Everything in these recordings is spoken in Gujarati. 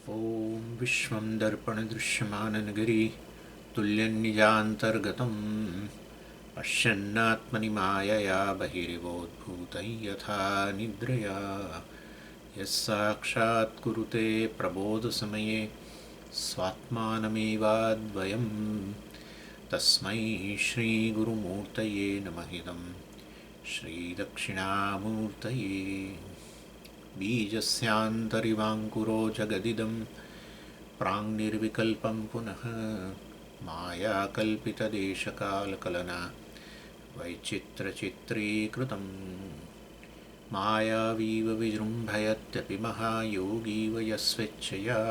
ॐ विश्वं दर्पणदृश्यमाननगरी तुल्यन्निजान्तर्गतं पश्यन्नात्मनि मायया बहिरिवोद्भूतं यथा निद्रया यस्साक्षात् कुरुते प्रबोधसमये स्वात्मानमेवाद्वयं तस्मै श्रीगुरुमूर्तये नमः इदं श्रीदक्षिणामूर्तये बीजस्यान्तरिवाङ्कुरो जगदिदं प्राङ्निर्विकल्पं पुनः मायाकल्पितदेशकालकलना वैचित्रचित्रीकृतं मायावीव विजृम्भयत्यपि महायोगीव यस्वेच्छया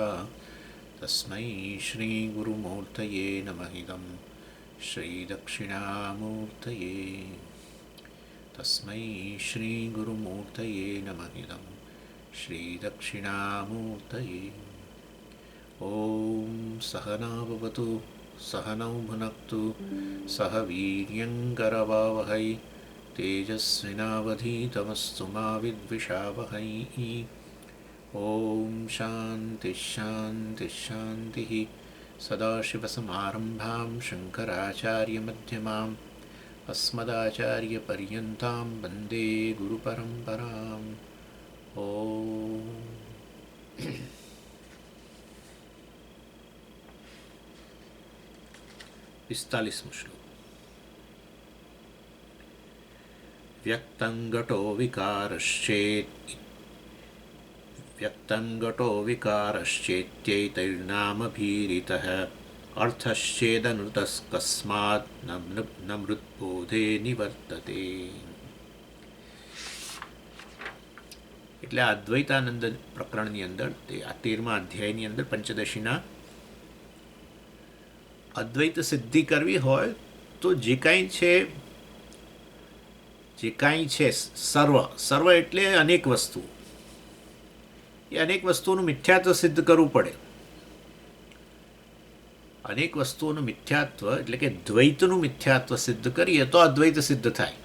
तस्मै श्रीगुरुमूर्तये नमः इदं श्रीदक्षिणामूर्तये तस्मै श्रीगुरुमूर्तये नमः इदं श्रीदक्षिणामूर्तये। ॐ सहना भवतु सहनौ भुनक्तु सह वीर्यङ्करवावहै तेजस्विनावधीतमस्तु मा विद्विषावहै। ॐ शान्तिः शान्तिः शान्तिः। सदाशिवसमारम्भां शङ्कराचार्यमध्यमाम् अस्मदाचार्यपर्यन्तां वन्दे गुरुपरम्पराम्। ॐ 45 श्लोक। व्यक्तं घटो विकारश्चेत्यैतैर्नामभीरितः अर्थश्चेदनृतस्कस्मात् न મૃતબોધે નિવર્તતે। એટલે આ અદ્વૈતાનંદ પ્રકરણની અંદર તે આ 13મા અધ્યાયની અંદર પંચદશીના અદ્વૈત સિદ્ધિ કરવી હોય તો જે કાંઈ છે સર્વ એટલે અનેક વસ્તુ, એ અનેક વસ્તુઓનું મિથ્યાત્વ સિદ્ધ કરવું પડે। અનેક વસ્તુઓનું મિથ્યાત્વ એટલે કે દ્વૈતનું મિથ્યાત્વ સિદ્ધ કરીએ તો અદ્વૈત સિદ્ધ થાય।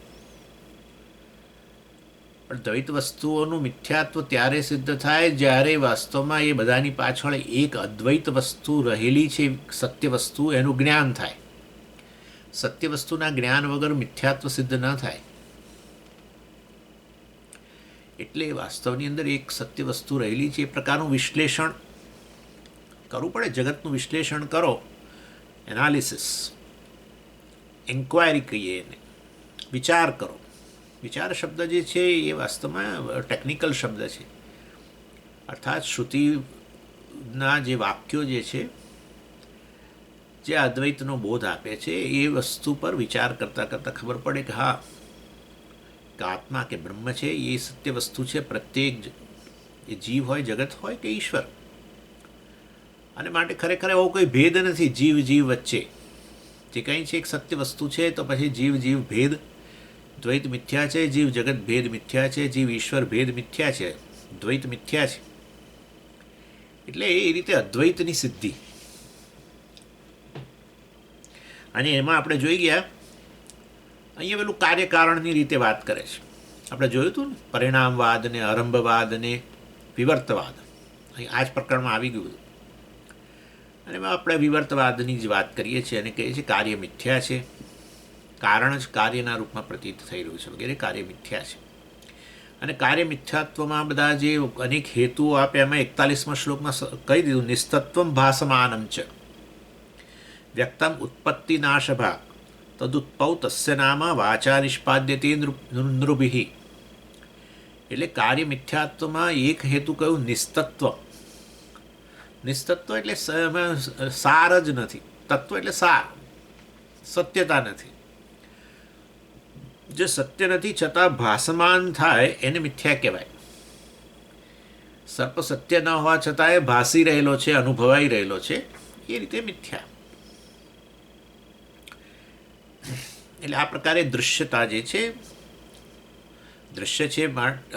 પણ દ્વૈત વસ્તુઓનું મિથ્યાત્વ ત્યારે સિદ્ધ થાય જ્યારે વાસ્તવમાં એ બધાની પાછળ એક અદ્વૈત વસ્તુ રહેલી છે, સત્ય વસ્તુ, એનું જ્ઞાન થાય। સત્ય વસ્તુના જ્ઞાન વગર મિથ્યાત્વ સિદ્ધ ન થાય। એટલે વાસ્તવની અંદર એક સત્ય વસ્તુ રહેલી છે, એ પ્રકારનું વિશ્લેષણ કરવું પડે। જગતનું વિશ્લેષણ કરો, એનાલિસિસ, એન્ક્વાયરી કહીએ એને, વિચાર કરો। વિચાર શબ્દ જે છે એ વાસ્તવમાં ટેકનિકલ શબ્દ છે, અર્થાત શ્રુતિના જે વાક્યો જે છે જે અદ્વૈતનો બોધ આપે છે એ વસ્તુ પર વિચાર કરતાં કરતાં ખબર પડે કે હા, કે આત્મા કે બ્રહ્મ છે એ સત્ય વસ્તુ છે। પ્રત્યેક એ જીવ હોય, જગત હોય કે ઈશ્વર, અને માટે ખરેખર એવો કોઈ ભેદ નથી જીવ વચ્ચે। જે કંઈ છે એક સત્ય વસ્તુ છે, તો પછી જીવ ભેદ દ્વૈત મિથ્યા છે, જીવ જગત ભેદ મિથ્યા છે, જીવ ઈશ્વર ભેદ મિથ્યા છે, દ્વૈત મિથ્યા છે। એટલે એ રીતે અદ્વૈતની સિદ્ધિ, અને એમાં આપણે જોઈ ગયા અહીંયા પેલું કાર્યકારણની રીતે વાત કરે છે। આપણે જોયું હતું ને પરિણામવાદ ને આરંભવાદ ને વિવર્તવાદ, અહીં આ જ પ્રકરણમાં આવી ગયું। અને એમાં આપણે વિવર્તવાદની જ વાત કરીએ છીએ અને કહીએ છીએ કાર્ય મિથ્યા છે, કારણ જ કાર્યના રૂપમાં પ્રતીત થઈ રહ્યું છે વગેરે, કાર્ય મિથ્યા છે। અને કાર્ય મિથ્યાત્વમાં બધા જે અનેક હેતુઓ આપ્યા, એમાં 41મા શ્લોકમાં કહી દીધું, નિસ્તત્વમ ભાસમાનમ ચ વ્યક્તમ ઉત્પત્તિ નાશભાગ તદુત્પૌ તસ્ય નામ વાચા નિષ્પાદ્યતે નૃભિઃ। એટલે કાર્ય મિથ્યાત્વમાં એક હેતુ કયું, નિસ્તત્વ। નિસ્તત્વ એટલે સાર જ નથી, તત્વ એટલે સાર, સત્યતા નથી। જે સત્ય નથી છતાં ભાસમાન થાય એને મિથ્યા કહેવાય। સર્પ સત્ય ન હોવા છતાં એ ભાસી રહેલો છે, અનુભવાઈ રહેલો છે, એ રીતે મિથ્યા। એટલે આ પ્રકારે દૃશ્યતા જે છે, દૃશ્ય છે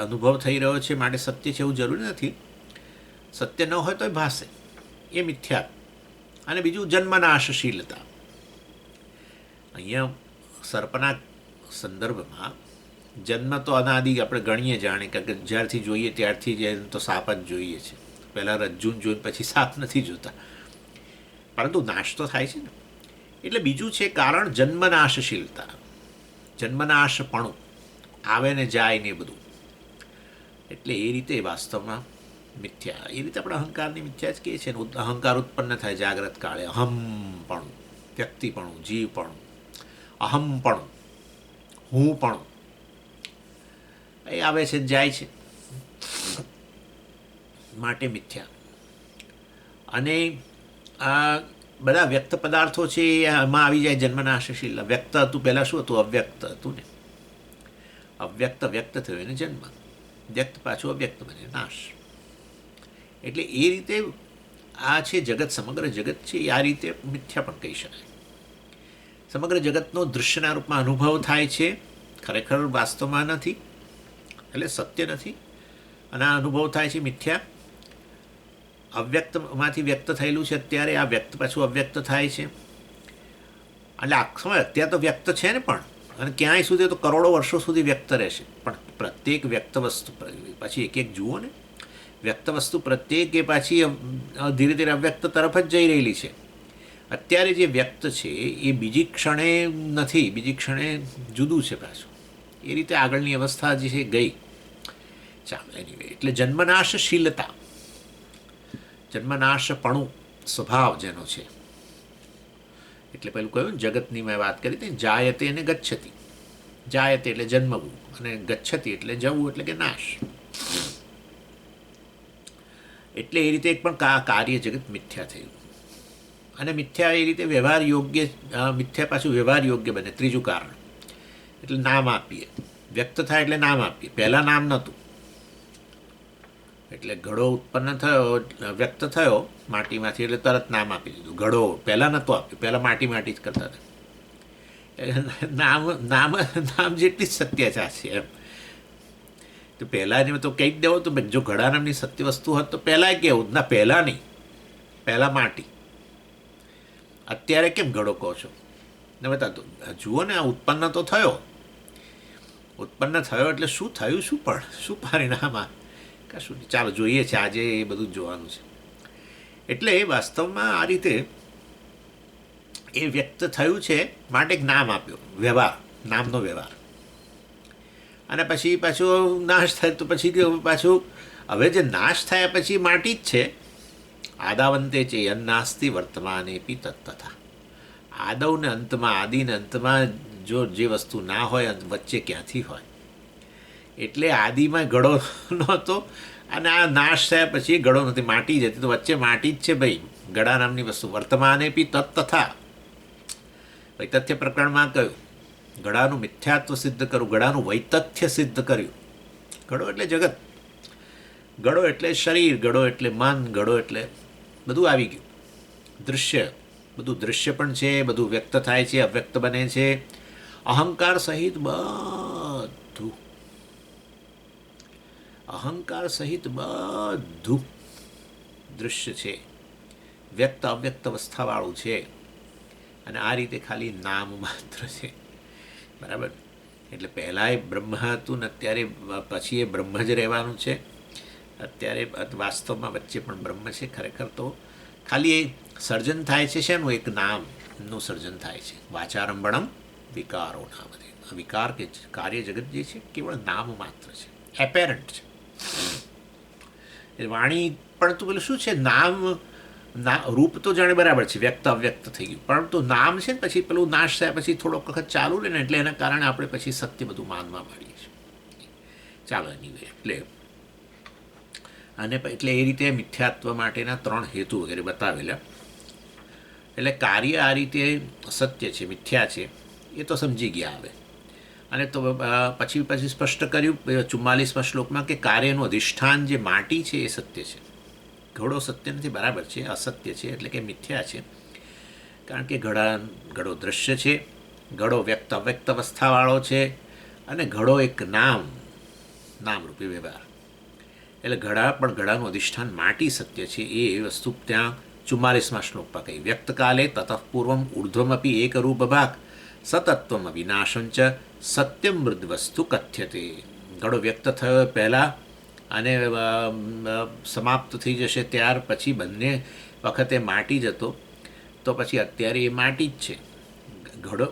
અનુભવ થઈ રહ્યો છે માટે સત્ય છે એવું જરૂરી નથી। સત્ય ન હોય તો એ ભાસે, એ મિથ્યા। અને બીજું જન્મનાશશીલતા, અહીંયા સર્પના સંદર્ભમાં જન્મ તો અનાદિ આપણે ગણીએ જાણે કે જ્યારથી જોઈએ ત્યારથી જ તો સાપ જ જોઈએ છે, પહેલાં રજ્જુને જોઈને પછી સાપ નથી જોતા, પરંતુ નાશ તો થાય છે ને. એટલે બીજું છે કારણ જન્મનાશશીલતા, જન્મનાશપણું, આવે ને જાય ને બધું. એટલે એ રીતે વાસ્તવમાં મિથ્યા, એ રીતે આપણે અહંકારની મિથ્યા જ કહીએ છીએ ને. અહંકાર ઉત્પન્ન થાય જાગ્રત કાળે, અહમપણું, વ્યક્તિપણું, જીવપણું, અહમપણું, હુંપણું, એ આવે છે જાય છે, માટે મિથ્યા. અને આ બધા વ્યક્ત પદાર્થો છે એમાં આવી જાય જન્મનાશશીલ. વ્યક્ત હતું પહેલાં શું હતું? અવ્યક્ત હતું ને. અવ્યક્ત વ્યક્ત થયો એને જન્મ, વ્યક્ત પાછું અવ્યક્ત બને નાશ. એટલે એ રીતે આ છે જગત, સમગ્ર જગત છે એ આ રીતે મિથ્યા પણ કહી શકાય. સમગ્ર જગતનો દૃશ્યના રૂપમાં અનુભવ થાય છે, ખરેખર વાસ્તવમાં નથી, એટલે સત્ય નથી. અને આ અનુભવ થાય છે મિથ્યા. અવ્યક્તમાંથી વ્યક્ત થયેલું છે અત્યારે, આ વ્યક્ત પાછું અવ્યક્ત થાય છે. એટલે આખો અત્યારે તો વ્યક્ત છે ને, પણ અને ક્યાંય સુધી તો કરોડો વર્ષો સુધી વ્યક્ત રહેશે. પણ પ્રત્યેક વ્યક્ત વસ્તુ પછી એક એક જુઓ ને, વ્યક્ત વસ્તુ પ્રત્યેક એ પાછી ધીરે ધીરે અવ્યક્ત તરફ જ જઈ રહેલી છે. અત્યારે જે વ્યક્ત છે એ બીજી ક્ષણે નથી, બીજી ક્ષણે જુદું છે પાછું. એ રીતે આગળની અવસ્થા જે છે ગઈ. ચાલો એનીવે, એટલે જન્મનાશશીલતા, જન્મનાશપણું સ્વભાવ જેનો છે. એટલે પેલું કહ્યું ને, જગતની મેં વાત કરી હતી, જાયતે અને ગચ્છતિ. જાયતે એટલે જન્મવું, અને ગચ્છતિ એટલે જવું, એટલે કે નાશ. એટલે એ રીતે એક પણ કાર્ય જગત મિથ્યા થયું. અને મિથ્યા એ રીતે વ્યવહાર યોગ્ય, મિથ્યા પાછું વ્યવહાર યોગ્ય બને. ત્રીજું કારણ એટલે નામ આપીએ. વ્યક્ત થાય એટલે નામ આપીએ. પહેલાં નામ નહોતું, એટલે ઘડો ઉત્પન્ન થયો, વ્યક્ત થયો માટીમાંથી, એટલે તરત નામ આપી દીધું. ઘડો પહેલાં નહોતો આપ્યું, પહેલાં માટી માટી જ કરતા હતા. નામ નામ નામ જેટલી જ સત્યતા છે એમ. તો પહેલાં તો કહી જ દેવો, તો જો ઘડા નામની સત્ય વસ્તુ હોત તો પહેલાં કહેવું ના, પહેલાં નહીં, પહેલાં માટી. અત્યારે કેમ ઘડો કહો છો? ને બતાતો જુઓ ને, આ ઉત્પન્ન તો થયો. ઉત્પન્ન થયો એટલે શું થયું? શું પણ શું પરિણામ? આ કશું નહીં. ચાલો જોઈએ છે આજે, એ બધું જ જોવાનું છે. એટલે વાસ્તવમાં આ રીતે એ વ્યક્ત થયું છે માટે એક નામ આપ્યો, વ્યવહાર, નામનો વ્યવહાર. અને પછી પાછું નાશ થાય તો પછી પાછું, હવે જે નાશ થયા પછી માટી જ છે. આદાવંતે છે યન્નાસ્તિ વર્તમાને પી તત્તથા. આદવ ને અંતમાં, આદિ ને અંતમાં જો જે વસ્તુ ના હોય, વચ્ચે ક્યાંથી હોય? એટલે આદિમાં ઘડો નહોતો, અને આ નાશ થયા પછી ઘડો નથી, માટી જ હતી. તો વચ્ચે માટી જ છે ભાઈ, ગળા નામની વસ્તુ. વર્તમાને પી તત્તથા, ભાઈ તથ્ય પ્રકરણમાં કહ્યું ઘડાનું મિથ્યાત્વ સિદ્ધ કરું, ઘડાનું વૈતથ્ય સિદ્ધ કર્યું. ઘડો એટલે જગત, ઘડો એટલે શરીર, ઘડો એટલે મન, ઘડો એટલે બધું આવી ગયું. દૃશ્ય, બધું દૃશ્ય પણ છે, બધું વ્યક્ત થાય છે, અવ્યક્ત બને છે. અહંકાર સહિત બધું, અહંકાર સહિત બધું દૃશ્ય છે, વ્યક્ત અવ્યક્ત અવસ્થાવાળું છે. અને આ રીતે ખાલી નામ માત્ર છે, બરાબર. એટલે પહેલાં એ બ્રહ્મ હતું ને અત્યારે પછી એ બ્રહ્મ જ રહેવાનું છે. અત્યારે વાસ્તવમાં વચ્ચે પણ બ્રહ્મ છે. ખરેખર તો ખાલી એ સર્જન થાય છે શેનું? એક નામનું સર્જન થાય છે. વાચારંભણમ વિકારો નામ. વિકાર કે કાર્ય જગત જે છે કેવળ નામ માત્ર છે, એપેરન્ટ છે. વાણી પણ તો પેલું શું છે? નામ, રૂપ તો જાણે બરાબર છે, વ્યક્ત અવ્યક્ત થઈ ગયું, પરંતુ નામ છે ને પછી પેલું નાશ થયા પછી થોડોક વખત ચાલુ રહે ને, એટલે એના કારણે આપણે પછી સત્ય બધું માનવા માંડીએ છીએ. ચાલો એની એટલે અને એટલે એ રીતે મિથ્યાત્વ માટેના 3 હેતુ વગેરે બતાવેલા. એટલે કાર્ય આ રીતે અસત્ય છે, મિથ્યા છે, એ તો સમજી ગયા હવે. અને તો પછી સ્પષ્ટ કર્યું 44મા શ્લોકમાં કે કાર્યનું અધિષ્ઠાન જે માટી છે એ સત્ય છે. ઘડો સત્ય નથી, બરાબર છે, અસત્ય છે, એટલે કે મિથ્યા છે. કારણ કે ઘડો દૃશ્ય છે, ઘડો વ્યક્ત અવ્યક્ત અવસ્થાવાળો છે, અને ઘડો એક નામરૂપી વ્યવહાર. એટલે ઘડાનું અધિષ્ઠાન માટી સત્ય છે. એ વસ્તુ ત્યાં 44મા શ્લોકમાં કહી. વ્યક્તકાલે તતઃ પૂર્વમ ઉર્ધ્વમપી એકરૂપ ભાગ સતત્વમ વિનાશંચ સત્યમ મૃદ વસ્તુ કથ્યતે. ઘડો વ્યક્ત થયો પહેલાં અને સમાપ્ત થઈ જશે ત્યાર પછી બંને વખતે માટી જ હતો, તો પછી અત્યારે એ માટી જ છે. ઘડો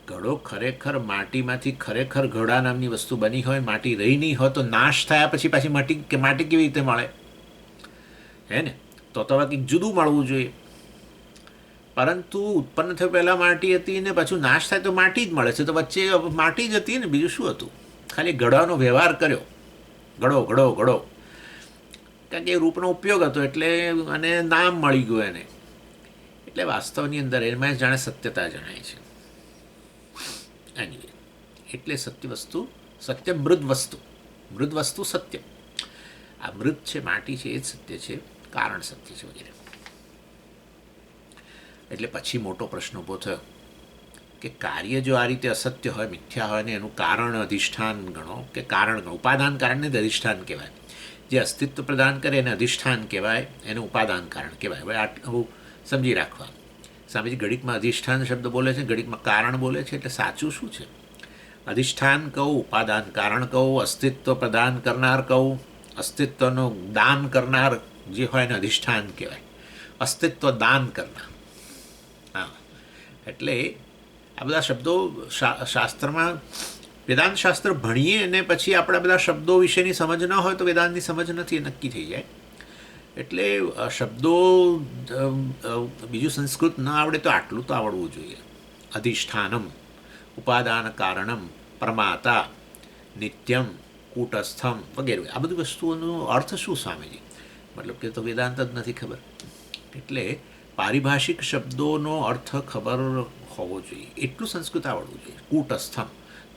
ઘડો ખરેખર માટીમાંથી ખરેખર ઘડા નામની વસ્તુ બની હોય, માટી રહી નહીં હોય તો નાશ થયા પછી પાછી માટી કેવી રીતે મળે? હે ને? તો હવે કંઈક જુદું મળવું જોઈએ. પરંતુ ઉત્પન્ન થયું પહેલાં માટી હતી ને પાછું નાશ થાય તો માટી જ મળે છે, તો વચ્ચે માટી જ હતી ને, બીજું શું હતું? ખાલી ઘડાનો વ્યવહાર કર્યો, ઘડો ઘડો ઘડો, કારણ કે એ રૂપનો ઉપયોગ હતો એટલે અને નામ મળી ગયું એને. એટલે વાસ્તવની અંદર એમાં જાણે સત્યતા જણાય છે. એની એટલે સત્ય વસ્તુ સત્ય, મૃદ વસ્તુ સત્ય. આ મૃદ છે, માટી છે, એ જ સત્ય છે, કારણ સત્ય છે વગેરે. એટલે પછી મોટો પ્રશ્ન ઊભો થયો કે કાર્ય જો આ રીતે અસત્ય હોય, મિથ્યા હોય ને એનું કારણ અધિષ્ઠાન ગણો કે કારણ ગણો. ઉપાદાન કારણને જ અધિષ્ઠાન કહેવાય. જે અસ્તિત્વ પ્રદાન કરે એને અધિષ્ઠાન કહેવાય, એને ઉપાદાન કારણ કહેવાય. હવે આવું સમજી રાખવાનું. સ્વામીજી ઘડીકમાં અધિષ્ઠાન શબ્દ બોલે છે, ઘડીકમાં કારણ બોલે છે, એટલે સાચું શું છે? અધિષ્ઠાન કહું, ઉપાદાન કારણ કહું, અસ્તિત્વ પ્રદાન કરનાર કહું, અસ્તિત્વનું દાન કરનાર જે હોય એને અધિષ્ઠાન કહેવાય. અસ્તિત્વ દાન કરનાર. હા, એટલે આ બધા શબ્દો શાસ્ત્રમાં, વેદાંત શાસ્ત્ર ભણીએ અને પછી આપણા બધા શબ્દો વિશેની સમજ ન હોય તો વેદાંતની સમજ નથી, એ નક્કી થઈ જાય. એટલે શબ્દો બીજું સંસ્કૃત ન આવડે તો આટલું તો આવડવું જોઈએ. અધિષ્ઠાનમ, ઉપાદાન કારણમ, પ્રમાતા, નિત્યમ, કૂટસ્થમ વગેરે. આ બધી વસ્તુઓનો અર્થ શું સ્વામીજી? મતલબ કે તો વેદાંત જ નથી ખબર. એટલે પારિભાષિક શબ્દોનો અર્થ ખબર હોવો જોઈએ, એટલું સંસ્કૃત આવડવું જોઈએ. કૂટસ્થમ,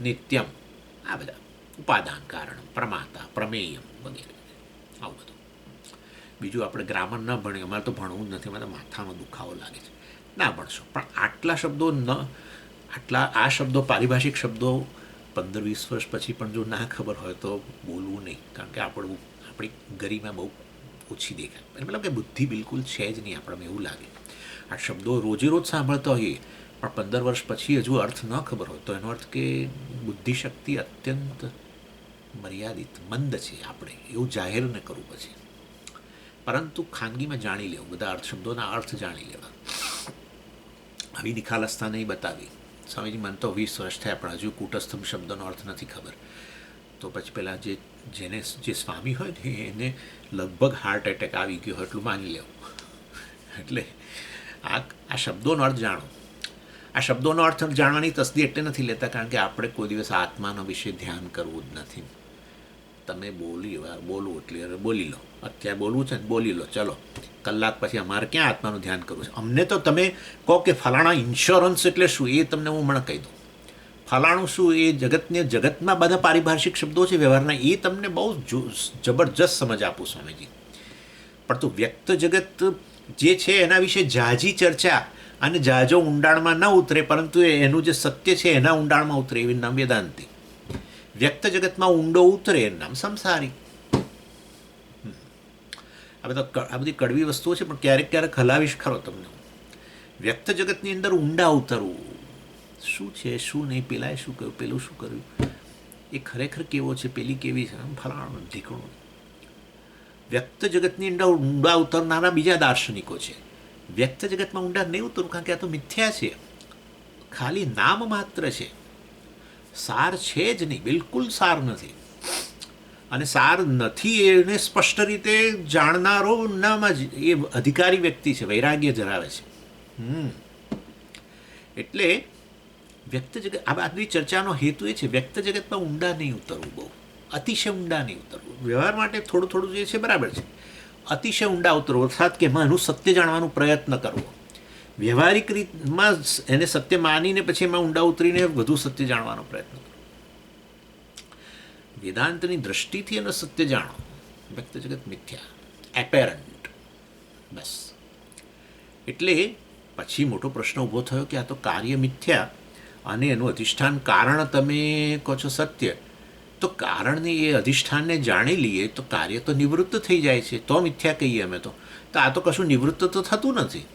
નિત્યમ, આ બધા ઉપાદાન કારણ, પ્રમાતા, પ્રમેયમ વગેરે, આવું બધું. બીજું આપણે ગ્રામર ન ભણીએ, અમારે તો ભણવું જ નથી, અમારે માથાનો દુખાવો લાગે છે. ના ભણશો, પણ આટલા શબ્દો આ શબ્દો, પારિભાષિક શબ્દો 15-20 વર્ષ પછી પણ જો ના ખબર હોય તો બોલવું નહીં, કારણ કે આપણી ગરિમા બહુ ઓછી દેખાય. મતલબ કે બુદ્ધિ બિલકુલ છે જ નહીં આપણને, એવું લાગે. આ શબ્દો રોજે રોજ સાંભળતા હોઈએ પણ 15 વર્ષ પછી હજુ અર્થ ન ખબર હોય તો એનો અર્થ કે બુદ્ધિશક્તિ અત્યંત મર્યાદિત, મંદ છે. આપણે એવું જાહેર ન કરવું પછી, પરંતુ ખાનગીમાં જાણી લેવું, બધા શબ્દોના અર્થ જાણી લેવા. આવી નિખાલસતા નહીં બતાવી. સ્વામીજી મને તો 20 વર્ષ થયા પણ હજુ કૂટસ્થમ શબ્દનો અર્થ નથી ખબર. તો પછી પહેલાં જે સ્વામી હોય ને એને લગભગ હાર્ટ એટેક આવી ગયો હોય એટલું માની લેવું. એટલે આ શબ્દોનો અર્થ જાણો. આ શબ્દોનો અર્થ જાણવાની તસદી એટલે નથી લેતા કારણ કે આપણે કોઈ દિવસ આત્માનો વિશે ધ્યાન કરવું જ નથી. તમે બોલવું એટલે બોલી લો, અત્યારે બોલવું છે ને બોલી લો, ચલો. કલાક પછી અમારે ક્યાં આત્માનું ધ્યાન કરવું છે? અમને તો તમે કહો કે ફલાણા ઇન્સ્યોરન્સ એટલે શું, એ તમને હું હમણાં કહી દઉં. ફલાણું શું, એ જગતમાં બધા પારિભાષિક શબ્દો છે વ્યવહારના, એ તમને બહુ જબરજસ્ત સમજ આપું સ્વામીજી. પણ તો વ્યક્ત જગત જે છે એના વિશે ઝાઝી ચર્ચા અને ઝાઝો ઊંડાણમાં ન ઉતરે, પરંતુ એનું જે સત્ય છે એના ઊંડાણમાં ઉતરે, એવી નામ વેદાંતિ. વ્યક્ત જગતમાં ઊંડો ઉતરે એનું નામ સંસારી. આ બધી કડવી વસ્તુઓ છે પણ ક્યારેક ક્યારેક હલાવીશ ખરો તમને. વ્યક્ત જગતની અંદર ઊંડા ઉતરવું, શું છે શું નહીં, પેલાએ શું કહ્યું, પેલું શું કર્યું, એ ખરેખર કેવો છે, પેલી કેવી છે, ફલાણું ઢીકણું. વ્યક્ત જગતની અંદર ઊંડા ઉતરનારા બીજા દાર્શનિકો છે. વ્યક્ત જગતમાં ઊંડા નહીં ઉતરવું કારણ કે આ તો મિથ્યા છે, ખાલી નામ માત્ર છે, સાર છે જ નહીં, બિલકુલ સાર નથી. અને સાર નથી એને સ્પષ્ટ રીતે જાણનારો નામાં જ એ અધિકારી વ્યક્તિ છે, વૈરાગ્ય ધરાવે છે. એટલે વ્યક્ત જગત, આ બધી ચર્ચાનો હેતુ એ છે વ્યક્ત જગતમાં ઊંડા નહીં ઉતરવું, બહુ અતિશય ઊંડા નહીં ઉતરવું. વ્યવહાર માટે થોડું થોડું જે છે બરાબર છે, અતિશય ઊંડા ઉતરવું અર્થાત કે એમાં એનું સત્ય જાણવાનો પ્રયત્ન કરવો. વ્યવહારિક રીતમાં એને સત્ય માનીને પછી એમાં ઊંડા ઉતરીને વધુ સત્ય જાણવાનો પ્રયત્ન કરવો. વેદાંતની દ્રષ્ટિથી એનો સત્ય જાણો. વ્યક્ત જગત મિથ્યા, એપેરન્ટ, બસ. એટલે પછી મોટો પ્રશ્ન ઊભો થયો કે આ તો કાર્ય મિથ્યા અને એનું અધિષ્ઠાન કારણ તમે કહો છો સત્ય, તો કારણને એ અધિષ્ઠાનને જાણી લઈએ તો કાર્ય તો નિવૃત્ત થઈ જાય છે, તો મિથ્યા કહીએ અમે તો. આ તો કશું નિવૃત્ત તો થતું નથી,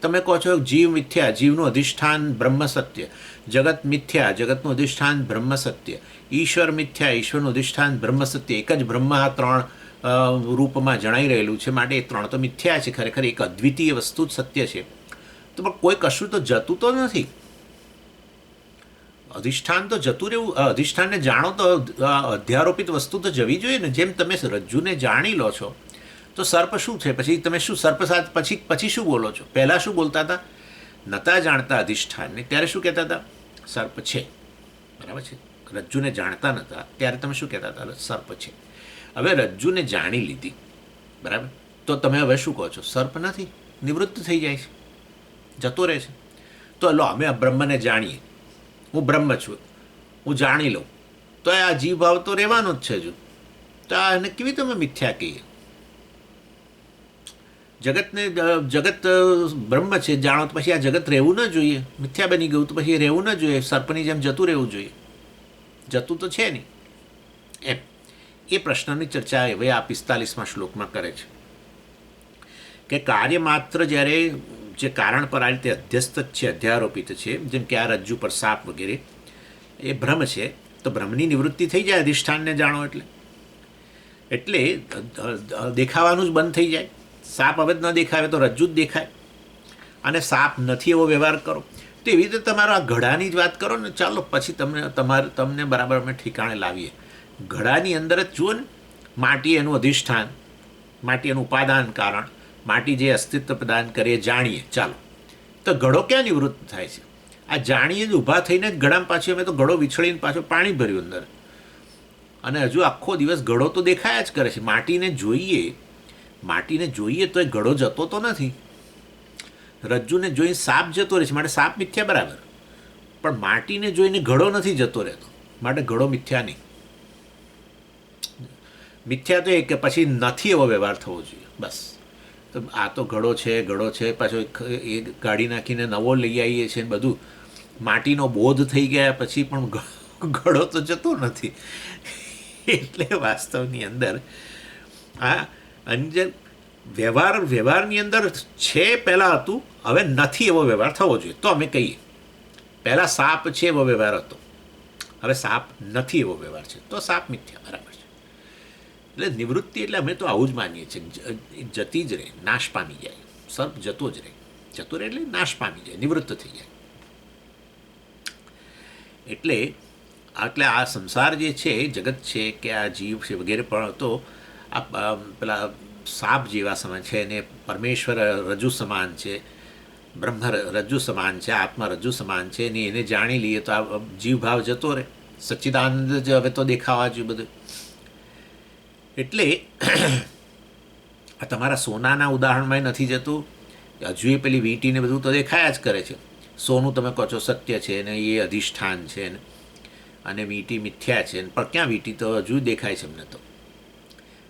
તમે કહો છો જીવ મિથ્યા, જીવનું અધિષ્ઠાન બ્રહ્મ સત્ય, જગત મિથ્યા, જગતનું અધિષ્ઠાન બ્રહ્મ સત્ય, ઈશ્વર મિથ્યા, ઈશ્વરનું અધિષ્ઠાન બ્રહ્મ સત્ય. એક જ બ્રહ્મ આ ત્રણ રૂપમાં જણાઈ રહેલું છે, માટે એ ત્રણ તો મિથ્યા છે. ખરેખર એક અદ્વિતીય વસ્તુ જ સત્ય છે. તો પણ કોઈ કશું તો જતું તો નથી. અધિષ્ઠાન તો જતું રહેવું, અધિષ્ઠાનને જાણો તો અધ્યારોપિત વસ્તુ તો જવી જોઈએ ને. જેમ તમે રજ્જુને જાણી લો છો તો સર્પ શું છે, પછી તમે શું સર્પ સાથે પછી શું બોલો છો? પહેલાં શું બોલતા હતા? નતા જાણતા અધિષ્ઠાનને ત્યારે શું કહેતા હતા? સર્પ છે. બરાબર છે. રજ્જુને જાણતા નહોતા ત્યારે તમે શું કહેતા હતા? સર્પ છે. હવે રજ્જુને જાણી લીધી, બરાબર, તો તમે હવે શું કહો છો? સર્પ નથી, નિવૃત્ત થઈ જાય છે, જતો રહે છે. તો લો અમે બ્રહ્મને જાણીએ, હું બ્રહ્મ છું, હું જાણી લઉં, તો આ જીવ ભાવ તો રહેવાનો જ છે હજુ. તો આ એને કેવી તમે મિથ્યા કહીએ? જગત બ્રહ્મ છે જાણો તો પછી આ જગત રહેવું ન જોઈએ. મિથ્યા બની ગયું તો પછી રહેવું ન જોઈએ, સર્પની જેમ જતું રહેવું જોઈએ. જતું તો છે નહીં. એમ એ પ્રશ્નની ચર્ચા હવે આ 45મા શ્લોકમાં કરે છે કે કાર્ય માત્ર જ્યારે જે કારણ પર આ રીતે અધ્યસ્ત જ છે, અધ્યારોપિત છે, જેમ કે આ રજ્જુ પર સાપ વગેરે, એ ભ્રમ છે. તો ભ્રમની નિવૃત્તિ થઈ જાય અધિષ્ઠાનને જાણો એટલે દેખાવાનું જ બંધ થઈ જાય. સાપ હવે જ ન દેખાવે તો રજ્જુ જ દેખાય, અને સાપ નથી એવો વ્યવહાર કરો. તો એવી રીતે તમારો આ ઘડાની જ વાત કરો ને. ચાલો પછી તમને બરાબર અમે ઠેકાણે લાવીએ. ઘડાની અંદર જ જુઓ ને, માટી એનું અધિષ્ઠાન, માટી એનું ઉપાદાન કારણ, માટી જે અસ્તિત્વ પ્રદાન કરે એ જાણીએ. ચાલો, તો ઘડો ક્યાં નિવૃત્ત થાય છે? આ જાણીએ જ ઊભા થઈને જ ઘડામાં પાછી અમે તો ઘડો વિછળીને પાછો પાણી ભર્યું અંદર, અને હજુ આખો દિવસ ઘડો તો દેખાયા જ કરે છે. માટીને જોઈએ તો એ ઘડો જતો તો નથી. રજ્જુને જોઈને સાપ જતો રહે છે, માટે સાપ મિથ્યા બરાબર, પણ માટીને જોઈને ઘડો નથી જતો રહેતો, માટે ઘડો મિથ્યા નહીં. મિથ્યા તો એ કે પછી નથી એવો વ્યવહાર થવો જોઈએ, બસ. તો આ તો ઘડો છે પાછો એ કાઢી નાખીને નવો લઈ આવીએ છીએ, બધું માટીનો બોધ થઈ ગયા પછી પણ ઘડો તો જતો નથી. એટલે વાસ્તવની અંદર આ અંજન વ્યવહારની અંદર છે, પહેલાં હતું, હવે નથી એવો વ્યવહાર થવો જોઈએ. તો અમે કહીએ પહેલાં સાપ છે એવો વ્યવહાર હતો, હવે સાપ નથી એવો વ્યવહાર છે, તો સાપ મિથ્યા બરાબર છે. એટલે નિવૃત્તિ એટલે અમે તો આવું જ માનીએ છીએ, જતી જ રહે, નાશ પામી જાય. સર્પ જતો જ રહે એટલે નાશ પામી જાય, નિવૃત્ત થઈ જાય. એટલે આ સંસાર જે છે, જગત છે કે આ જીવ છે વગેરે, પણ તો આ પેલા સાપ જેવા સમાન છે, અને પરમેશ્વર રજ્જુ સમાન છે, બ્રહ્મ રજ્જુ સમાન છે, આત્મા રજ્જુ સમાન છે, ને એને જાણી લઈએ તો આ જીવ ભાવ જતો રહે, સચ્ચિદાનંદ જ હવે તો દેખાવા જોઈએ બધું. એટલે આ તમારા સોનાના ઉદાહરણમાં નથી જતું, હજુ એ પેલી વીંટીને બધું તો દેખાયા જ કરે છે. સોનું તમે કહો છો સત્ય છે ને એ અધિષ્ઠાન છે ને, અને વીંટી મિથ્યા છે, પણ ક્યાં વીંટી તો હજુ દેખાય છે અમને. તો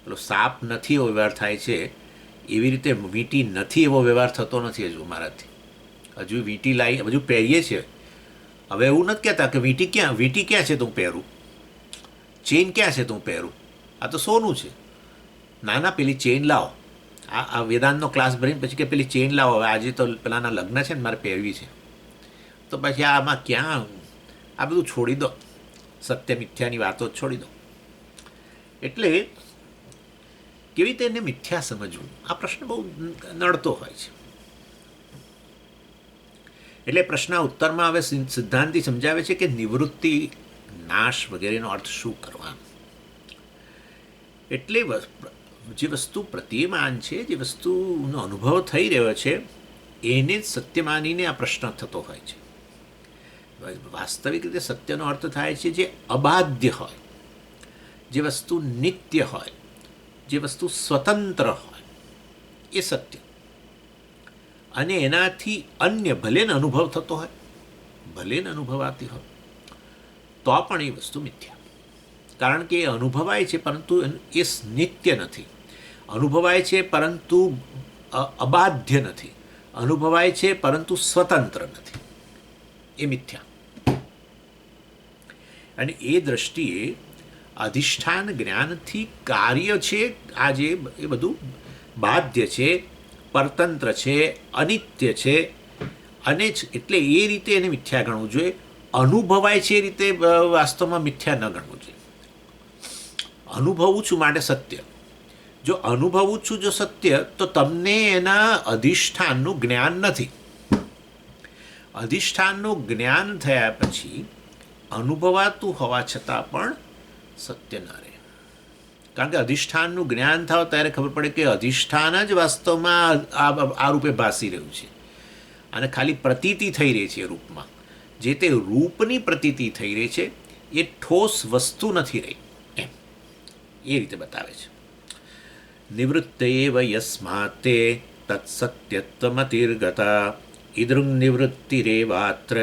પેલો સાપ નથી એવો વ્યવહાર થાય છે, એવી રીતે વીંટી નથી એવો વ્યવહાર થતો નથી હજુ મારાથી. હજુ વીંટી લાવી હજુ પહેરીએ છીએ. હવે એવું નથી કહેતા કે વીંટી ક્યાં છે તો હું પહેરું, ચેઇન ક્યાં છે તો હું પહેરું. આ તો સોનું છે. ના પેલી ચેઇન લાવો. આ વેદાંતનો ક્લાસ ભરીને પછી કે પેલી ચેઇન લાવો, હવે આજે તો પેલાના લગ્ન છે ને મારે પહેરવી છે. તો પછી આમાં ક્યાં આ બધું છોડી દો, સત્ય મિથ્યાની વાતો છોડી દો. એટલે કેવી રીતે એને મિથ્યા સમજવું, આ પ્રશ્ન બહુ નડતો હોય છે. એટલે પ્રશ્નના ઉત્તરમાં હવે સિદ્ધાંતિ સમજાવે છે કે નિવૃત્તિ, નાશ વગેરેનો અર્થ શું કરવાનો. એટલે જે વસ્તુ પ્રતીયમાન છે, જે વસ્તુનો અનુભવ થઈ રહ્યો છે, એને જ સત્ય માનીને આ પ્રશ્ન થતો હોય છે. વાસ્તવિક રીતે સત્યનો અર્થ થાય છે જે અબાધ્ય હોય, જે વસ્તુ નિત્ય હોય, જે વસ્તુ સ્વતંત્ર હોય, એ સત્ય. અને એનાથી અન્ય ભલે ને અનુભવ થતો હોય, ભલે ને અનુભવાતી હોય, તો પણ એ વસ્તુ મિથ્યા. કારણ કે એ અનુભવાય છે પરંતુ એ નિત્ય નથી, અનુભવાય છે પરંતુ અબાધ્ય નથી, અનુભવાય છે પરંતુ સ્વતંત્ર નથી, એ મિથ્યા. અને એ દ્રષ્ટિએ અધિષ્ઠાન જ્ઞાનથી કાર્ય છે, આ જે એ બધું બાધ્ય છે, પરતંત્ર છે, અનિત્ય છે, અને એટલે એ રીતે એને મિથ્યા ગણવું જોઈએ. અનુભવાય છે એ રીતે વાસ્તવમાં મિથ્યા ન ગણવું જોઈએ. અનુભવું છું માટે સત્ય. જો અનુભવું છું જો સત્ય, તો તમને એના અધિષ્ઠાનનું જ્ઞાન નથી. અધિષ્ઠાનનું જ્ઞાન થયા પછી અનુભવાતું હોવા છતાં પણ સત્ય ન રહે. કારણ કે અધિષ્ઠાનનું જ્ઞાન થાવ ત્યારે ખબર પડે કે અધિષ્ઠાન જ વાસ્તવમાં આ રૂપે ભાસી રહ્યું છે, અને ખાલી પ્રતીતિ થઈ રહી છે એ રૂપમાં. જે તે રૂપની પ્રતીતિ થઈ રહી છે એ ઠોસ વસ્તુ નથી રહી, એમ એ રીતે બતાવે છે. નિવૃત્તેવ યસ્માતે તત્સત્યત્વમતિર્ગતા ઇદૃંગ નિવૃત્તિરેવાત્ર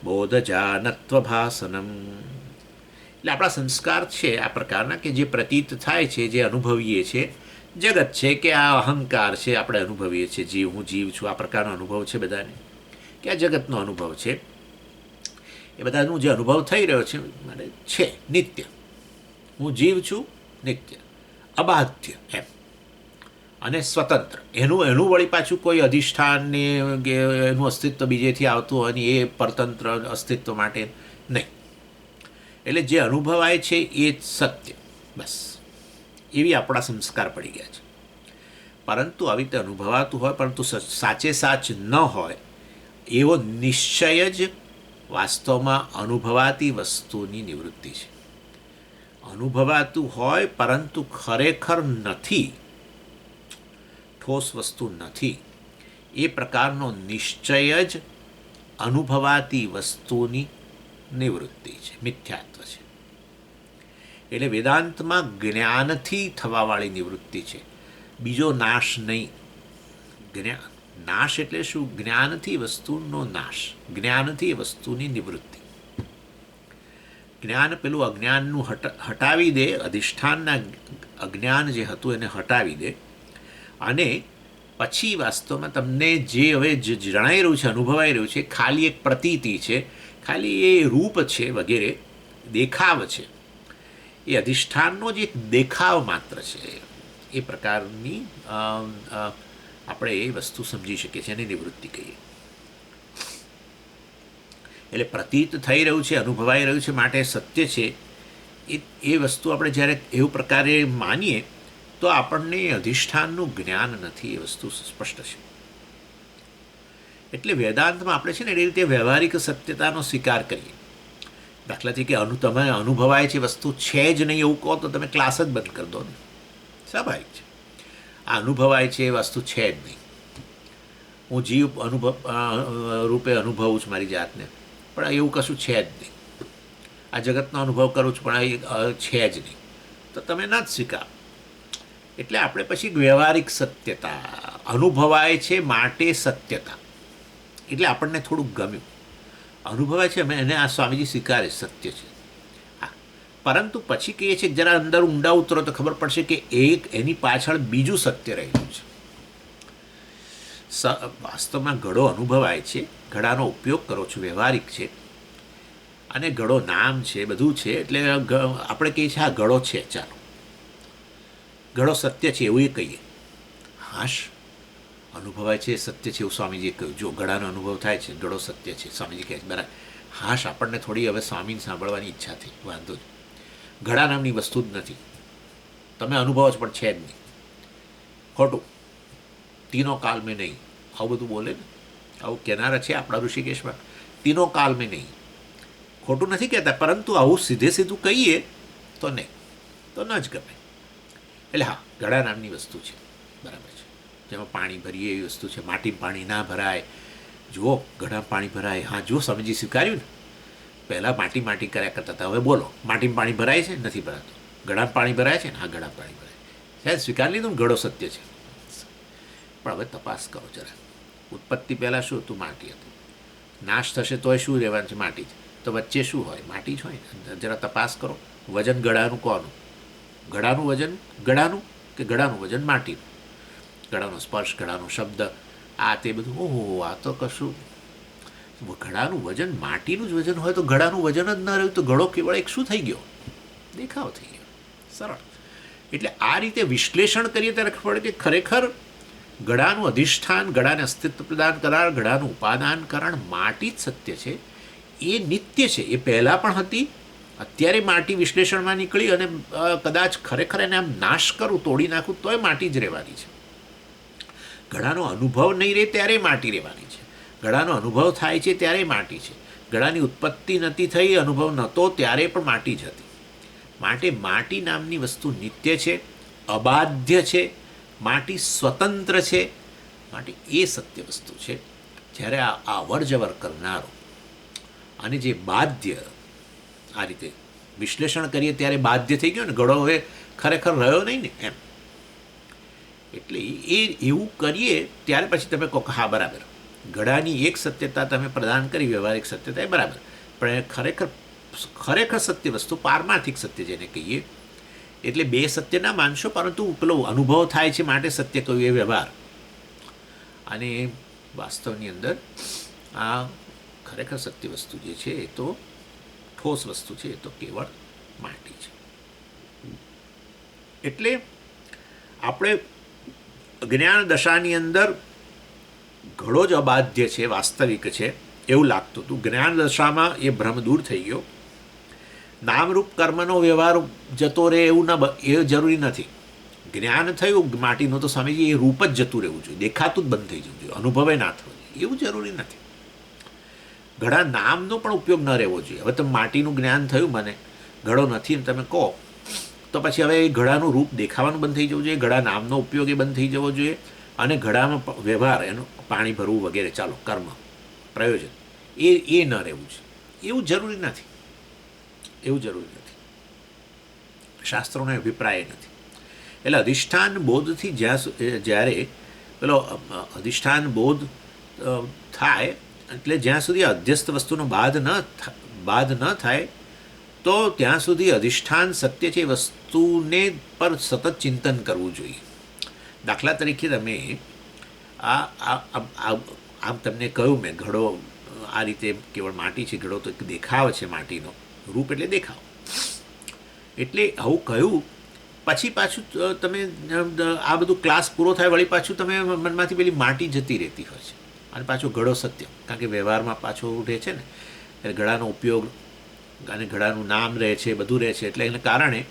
બોધજાનત્વભાસનમ. એટલે આપણા સંસ્કાર છે આ પ્રકારના કે જે પ્રતીત થાય છે, જે અનુભવીએ છીએ. જગત છે કે આ અહંકાર છે, આપણે અનુભવીએ છીએ. હું જીવ છું, આ પ્રકારનો અનુભવ છે બધાને, કે આ જગતનો અનુભવ છે. એ બધાનો જે અનુભવ થઈ રહ્યો છે મને છે નિત્ય. હું જીવ છું, નિત્ય, અબાધ્ય એમ, અને સ્વતંત્ર. એનું વળી પાછું કોઈ અધિષ્ઠાનને કે એનું અસ્તિત્વ બીજેથી આવતું હોય ને એ પરતંત્ર અસ્તિત્વ માટે નહીં. એટલે જે અનુભવાય છે એ જ સત્ય, બસ. એવી આપણા સંસ્કાર પડી ગયા છે. પરંતુ આવી રીતે અનુભવાતું હોય પરંતુ સાચે સાચ ન હોય એવો નિશ્ચય જ વાસ્તવમાં અનુભવાતી વસ્તુની નિવૃત્તિ છે. અનુભવાતું હોય પરંતુ ખરેખર નથી, ઠોસ વસ્તુ નથી, એ પ્રકારનો નિશ્ચય જ અનુભવાતી વસ્તુની નિવૃત્તિ છે, મિથ્યાત્વ છે. એટલે વેદાંતમાં જ્ઞાનથી થવાવાળી નિવૃત્તિ છે, બીજો નાશ નહીં. નાશ એટલે શું? જ્ઞાનથી વસ્તુનો નાશ, જ્ઞાનથી વસ્તુની નિવૃત્તિ. જ્ઞાન પેલું અજ્ઞાનનું હટાવી દે, અધિષ્ઠાનના અજ્ઞાન જે હતું એને હટાવી દે, અને પછી વાસ્તવમાં તમને જે હવે જણાઈ રહ્યું છે, અનુભવાઈ રહ્યું છે, ખાલી એક પ્રતીતિ છે, ખાલી એ રૂપ છે વગેરે, દેખાવ છે. એ અધિષ્ઠાનનો જ એક દેખાવ માત્ર છે. એ પ્રકારની આપણે એ વસ્તુ સમજી શકીએ છીએ, એની નિવૃત્તિ કહીએ. એટલે પ્રતીત થઈ રહ્યું છે, અનુભવાઈ રહ્યું છે માટે સત્ય છે. એ વસ્તુ આપણે જ્યારે એવું પ્રકારે માનીએ તો આપણને અધિષ્ઠાનનું જ્ઞાન નથી, એ વસ્તુ સ્પષ્ટ છે. એટલે વેદાંતમાં આપણે છે ને એ રીતે વ્યવહારિક સત્યતાનો સ્વીકાર કરીએ. દાખલા તરીકે તમે અનુભવાય છે વસ્તુ છે જ નહીં એવું કહો તો તમે ક્લાસ જ બંધ કરી દો ને, સ્વાભાવિક છે. આ અનુભવાય છે એ વસ્તુ છે જ નહીં. હું જીવ રૂપે અનુભવું છું મારી જાતને, પણ એવું કશું છે જ નહીં. આ જગતનો અનુભવ કરું છું પણ આ છે જ નહીં, તો તમે ના જ સ્વીકાર. એટલે આપણે પછી વ્યવહારિક સત્યતા, અનુભવાય છે માટે સત્યતા, એટલે આપણને થોડુંક ગમ્યું. અનુભવાય છે અમે એને આ સ્વામીજી સ્વીકારે સત્ય છે. હા, પરંતુ પછી કહીએ છીએ જરા અંદર ઊંડા ઉતરો તો ખબર પડશે કે એની પાછળ બીજું સત્ય રહેલું છે. વાસ્તવમાં ઘડો અનુભવાય છે, ઘડાનો ઉપયોગ કરો છો, વ્યવહારિક છે, અને ઘડો નામ છે, બધું છે. એટલે આપણે કહીએ છીએ આ ઘડો છે, ચાલો ઘડો સત્ય છે એવું એ કહીએ. હાશ, અનુભવાય છે સત્ય છે એવું સ્વામીજીએ કહ્યું. જો ઘડાનો અનુભવ થાય છે, ઘડો સત્ય છે, સ્વામીજી કહે છે બરાબર. હાશ, આપણને થોડી હવે સ્વામીને સાંભળવાની ઈચ્છા થઈ. વાંધો જ, ઘડા નામની વસ્તુ જ નથી, તમે અનુભવો છો પણ છે જ નહીં. ખોટું. તીનો કાલ મેં નહીં, આવું બધું બોલે ને, આવું કહેનારા છે આપણા ઋષિકેશમાં. તીનો કાલ મેં નહીં, ખોટું નથી કહેતા, પરંતુ આવું સીધે સીધું કહીએ તો નહીં, તો ન જ ગમે. એટલે હા, ઘડા નામની વસ્તુ છે, બરાબર છે. જેમાં પાણી ભરીએ એવી વસ્તુ છે. માટીમાં પાણી ના ભરાય, જુઓ ઘડામાં પાણી ભરાય. હા, જુઓ સ્વામીજી સ્વીકાર્યું ને. પહેલાં માટી કર્યા કરતા હતા, હવે બોલો માટીમાં પાણી ભરાય છે? નથી ભરાતું. ઘડામાં પાણી ભરાય છે ને? હા, ઘડામાં પાણી ભરાય. સાહેબ સ્વીકાર લીધું ને, ઘડો સત્ય છે. પણ હવે તપાસ કરો જરા. ઉત્પત્તિ પહેલાં શું હતું? માટી હતું. નાશ થશે તોય શું રહેવાનું છે? માટી જ. તો વચ્ચે શું હોય? માટી જ હોય ને. જરા તપાસ કરો. વજન ઘડાનું કોનું? ઘડાનું વજન ઘડાનું, કે ઘડાનું વજન માટીનું? ઘડાનો સ્પર્શ, ઘડાનો શબ્દ, આ તે બધું. ઓહો, આ તો કશું. ઘડાનું વજન માટીનું જ વજન હોય તો ઘડાનું વજન જ ન રહ્યું તો ઘડો કેવળ એક શું થઈ ગયો? દેખાવ થઈ ગયો. સરળ. એટલે આ રીતે વિશ્લેષણ કરીએ ત્યારે ખબર પડે કે ખરેખર ઘડાનું અધિષ્ઠાન, ઘડાને અસ્તિત્વ પ્રદાન કરનાર, ઘડાનું ઉપાદાન કારણ માટી જ સત્ય છે. એ નિત્ય છે. એ પહેલાં પણ હતી, અત્યારે માટી વિશ્લેષણમાં નીકળી અને કદાચ ખરેખર એને આમ નાશ કરું, તોડી નાખું તોય માટી જ રહેવાની છે. ઘડાનો અનુભવ નહીં રહે ત્યારે માટી રહેવાની છે. ઘડાનો અનુભવ થાય છે ત્યારે માટી છે. ઘડાની ઉત્પત્તિ નથી થઈ, અનુભવ નહોતો ત્યારે પણ માટી જ હતી. માટે માટી નામની વસ્તુ નિત્ય છે, અબાધ્ય છે, માટી સ્વતંત્ર છે. માટે એ સત્ય વસ્તુ છે. જ્યારે આ અવર જવર કરનારો અને જે બાધ્ય, આ રીતે વિશ્લેષણ કરીએ ત્યારે બાધ્ય થઈ ગયો ને, ઘડો હવે ખરેખર રહ્યો નહીં ને એમ. એટલે એ એવું કરીએ ત્યારે પછી તમે કહો કે હા બરાબર, ઘડાની એક સત્યતા તમે પ્રદાન કરી, વ્યવહારિક સત્યતા એ બરાબર, પણ ખરેખર સત્ય વસ્તુ પારમાર્થિક સત્ય જેને કહીએ, એટલે બે સત્ય ના માનશો, પરંતુ પેલો અનુભવ થાય છે માટે સત્ય કહ્યું એ વ્યવહાર. અને વાસ્તવની અંદર આ ખરેખર સત્ય વસ્તુ જે છે એ તો ઠોસ વસ્તુ છે, એ તો કેવળ માટી છે. એટલે આપણે જ્ઞાન દશાની અંદર ઘડો જ અબાધ્ય છે, વાસ્તવિક છે એવું લાગતું હતું. જ્ઞાન દશામાં એ ભ્રમ દૂર થઈ ગયો. નામરૂપ કર્મનો વ્યવહાર જતો રહે એવું એ જરૂરી નથી. જ્ઞાન થયું માટીનું તો સ્વામીજી એ રૂપ જ જતું રહેવું જોઈએ, દેખાતું જ બંધ થઈ જવું જોઈએ, અનુભવે ના થવો જોઈએ એવું જરૂરી નથી. ઘડા નામનો પણ ઉપયોગ ન રહેવો જોઈએ. હવે તમે માટીનું જ્ઞાન થયું, મને ઘડો નથી એમ તમે કહો તો પછી હવે એ ઘડાનું રૂપ દેખાવાનું બંધ થઈ જવું જોઈએ, ઘડા નામનો ઉપયોગ એ બંધ થઈ જવો જોઈએ, અને ઘડામાં વ્યવહાર એનું પાણી ભરવું વગેરે, ચાલો કર્મ પ્રયોજન એ ન રહેવું છે એવું જરૂરી નથી. એવું જરૂરી નથી, શાસ્ત્રોનો અભિપ્રાય નથી. એટલે અધિષ્ઠાન બોધથી જ્યારે પેલો અધિષ્ઠાન બોધ થાય, એટલે જ્યાં સુધી અધ્યસ્ત વસ્તુનો બાધ ન થાય તો ત્યાં સુધી અધિષ્ઠાન સત્ય છે એ વસ્તુને પર સતત ચિંતન કરવું જોઈએ. દાખલા તરીકે તમે આમ તમને કહ્યું મેં, ઘડો આ રીતે કેવળ માટી છે, ઘડો તો એક દેખાવ છે, માટીનો રૂપ એટલે દેખાવ. એટલે આવું કહ્યું પછી પાછું તમે આ બધું ક્લાસ પૂરો થાય વળી પાછું તમે મનમાંથી પેલી માટી જતી રહેતી હોય છે, અને પાછો ઘડો સત્ય, કારણ કે વ્યવહારમાં પાછો રહે છે ને, એટલે ઘડાનો ઉપયોગ અને ઘડાનું નામ રહે છે, બધું રહે છે, એટલે એને કારણે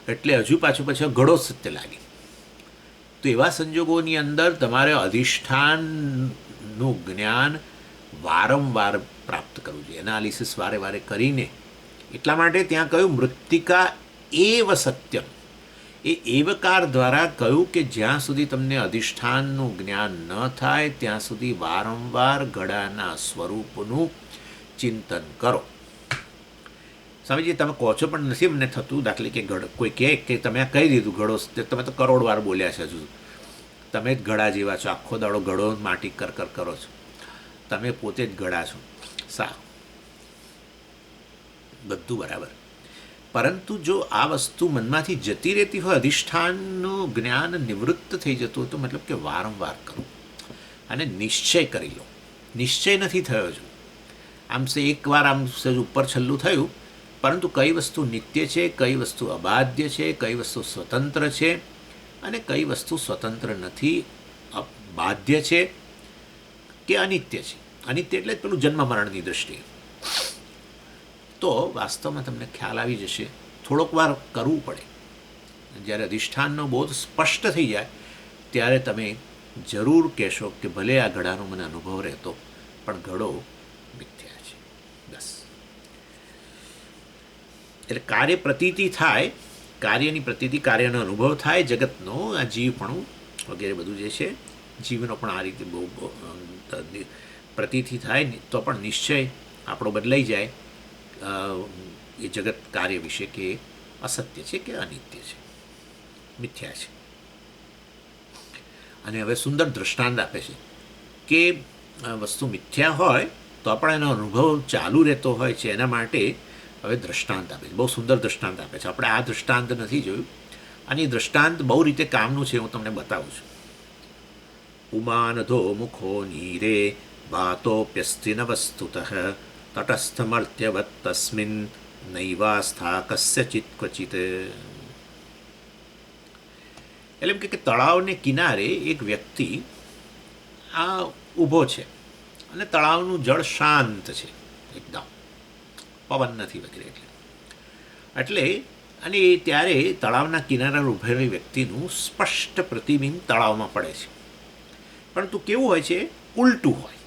એટલે હજુ પાછું પછી ઘડો સત્ય લાગે. તો એવા સંજોગોની અંદર તમારે અધિષ્ઠાનનું જ્ઞાન વારંવાર પ્રાપ્ત કરવું જોઈએ, એનાલિસિસ વારે વારે કરીને. એટલા માટે ત્યાં કહ્યું મૃત્તિકા એવ સત્યમ, એ એવકાર દ્વારા કહ્યું કે જ્યાં સુધી તમને અધિષ્ઠાનનું જ્ઞાન ન થાય ત્યાં સુધી વારંવાર ઘડાના સ્વરૂપનું ચિંતન કરો. સ્વામીજી તમે કહો છો પણ નથી મને થતું. દાખલે કે કોઈ કહે કે તમે આ કહી દીધું ઘડો, તમે તો કરોડ વાર બોલ્યા છે, હજુ તમે જ ઘડા જેવા છો, આખો દાડો ઘડો માટી કર કરો છો, તમે પોતે જ ઘડા છો. સારું, બધું બરાબર, પરંતુ જો આ વસ્તુ મનમાંથી જતી રહેતી હોય, અધિષ્ઠાનનું જ્ઞાન નિવૃત્ત થઈ જતું હોય, તો મતલબ કે વારંવાર કરો અને નિશ્ચય કરી લો. નિશ્ચય નથી થયો જો, આમ એકવાર આમ ઉપર છલ્લું થયું, પરંતુ કઈ વસ્તુ નિત્ય છે, કઈ વસ્તુ અબાધ્ય છે, કઈ વસ્તુ સ્વતંત્ર છે અને કઈ વસ્તુ સ્વતંત્ર નથી, બાધ્ય છે કે અનિત્ય છે. અનિત્ય એટલે જ પેલું જન્મ મરણની દૃષ્ટિએ. તો વાસ્તવમાં તમને ખ્યાલ આવી જશે. થોડોક વાર કરવું પડે. જ્યારે અધિષ્ઠાનનો બોધ સ્પષ્ટ થઈ જાય ત્યારે તમે જરૂર કહેશો કે ભલે આ ઘડાનો મને અનુભવ રહેતો, પણ ઘડો મિથ્યા છે. બસ. એટલે કાર્ય પ્રતીતિ થાય, કાર્યની પ્રતીતિ, કાર્યનો અનુભવ થાય, જગતનો આ જીવપણું વગેરે બધું જે છે, જીવનો પણ આ રીતે બહુ પ્રતીતિ થાય તો પણ નિશ્ચય આપણો બદલાઈ જાય એ જગત કાર્ય વિશે કે અસત્ય છે કે અનિત્ય છે, મિથ્યા છે. અને હવે સુંદર દૃષ્ટાંત આપે છે કે વસ્તુ મિથ્યા હોય તો પણ એનો અનુભવ ચાલુ રહેતો હોય છે. એના માટે હવે દૃષ્ટાંત આપે છે, બહુ સુંદર દૃષ્ટાંત આપે છે. આપણે આ દૃષ્ટાંત નથી જોયું, અને એ દૃષ્ટાંત બહુ રીતે કામનું છે, હું તમને બતાવું છું. ઉમાનધો મુખો નીરે વાતોપ્યસ્તિ ન વસ્તુતઃ તટસ્થમર્ત્યવત તસ્મિન નૈવાસ્થા કસ્યચિત ક્વચિત. એટલે એમ કે તળાવને કિનારે એક વ્યક્તિ આ ઊભો છે અને તળાવનું જળ શાંત છે, એકદમ પવન નથી વગેરે. એટલે અને ત્યારે તળાવના કિનારા ઊભેલી વ્યક્તિનું સ્પષ્ટ પ્રતિબિંબ તળાવમાં પડે છે, પરંતુ કેવું હોય છે, ઉલટું હોય.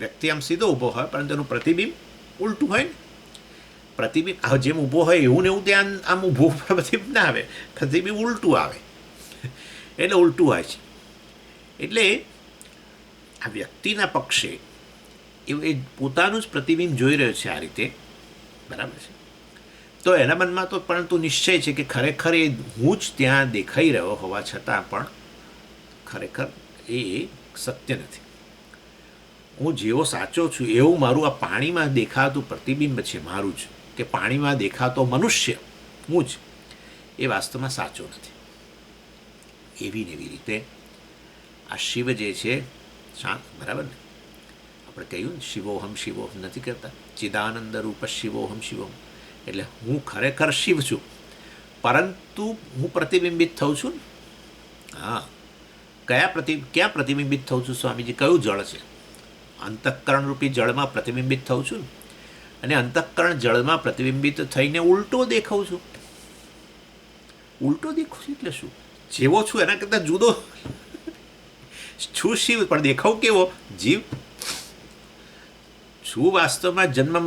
વ્યક્તિ આમ સીધો ઊભો હોય પરંતુ એનું પ્રતિબિંબ ઉલટું હોય ને. પ્રતિબિંબ જેમ ઊભો હોય એવું ને એવું ત્યાં આમ ઊભું પ્રતિબિંબ ના આવે, પ્રતિબિંબ ઉલટું આવે, એટલે ઉલટું હોય છે. એટલે આ વ્યક્તિના પક્ષે એ પોતાનું જ પ્રતિબિંબ જોઈ રહ્યો છે આ રીતે, બરાબર છે. તો એના મનમાં તો પરંતુ નિશ્ચય છે કે ખરેખર એ હું જ ત્યાં દેખાઈ રહ્યો હોવા છતાં પણ ખરેખર એ સત્ય નથી. હું જેવો સાચો છું એવું મારું આ પાણીમાં દેખાતું પ્રતિબિંબ છે મારું જ, કે પાણીમાં દેખાતો મનુષ્ય હું જ, એ વાસ્તવમાં સાચો નથી. એવી ને એવી રીતે આ શિવ જે છે શાંત, બરાબર ને, આપણે કહ્યું ને શિવોહમ શિવોહમ નથી કહેતા, ચિદાનંદ રૂપ શિવોહમ શિવોહમ. એટલે હું ખરેખર શિવ છું, પરંતુ હું પ્રતિબિંબિત થઉં છું ને. હા, ક્યાં પ્રતિબિંબિત થઉં છું સ્વામીજી? કયું જળ છે? અંતઃકરણ રૂપી જળમાં પ્રતિબિંબિત થઉં છું, અને અંતઃકરણ જળમાં પ્રતિબિંબિત થઈને ઉલટો દેખાઉં છું. ઉલટો દેખું છું એટલે શું? જેવો છું એના કરતાં જુદો છું શિવ, પણ દેખાવ કેવો? જીવ છું વાસ્તવમાં જન્મ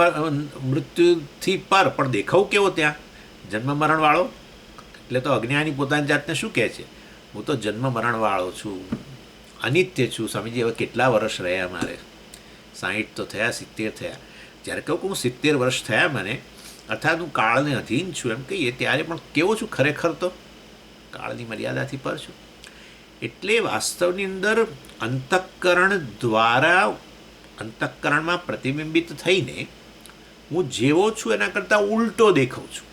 મૃત્યુથી પર, પણ દેખાવ કેવો ત્યાં? જન્મ મરણવાળો. એટલે તો અજ્ઞાની પોતાની જાતને શું કહે છે? હું તો જન્મ મરણવાળો છું, અનિત્ય છું. સ્વામીજી હવે કેટલા વર્ષ રહ્યા મારે? 60 તો થયા, 70 થયા. જ્યારે કહું કે હું 70 વર્ષ થયા મને, અર્થાત હું કાળને અધીન છું એમ કહીએ, ત્યારે પણ કેવો છું ખરેખર? તો કાળની મર્યાદાથી પર છું. એટલે વાસ્તવની અંદર અંતઃકરણ દ્વારા, અંતઃકરણમાં પ્રતિબિંબિત થઈને હું જેવો છું એના કરતાં ઉલટો દેખાઉં છું.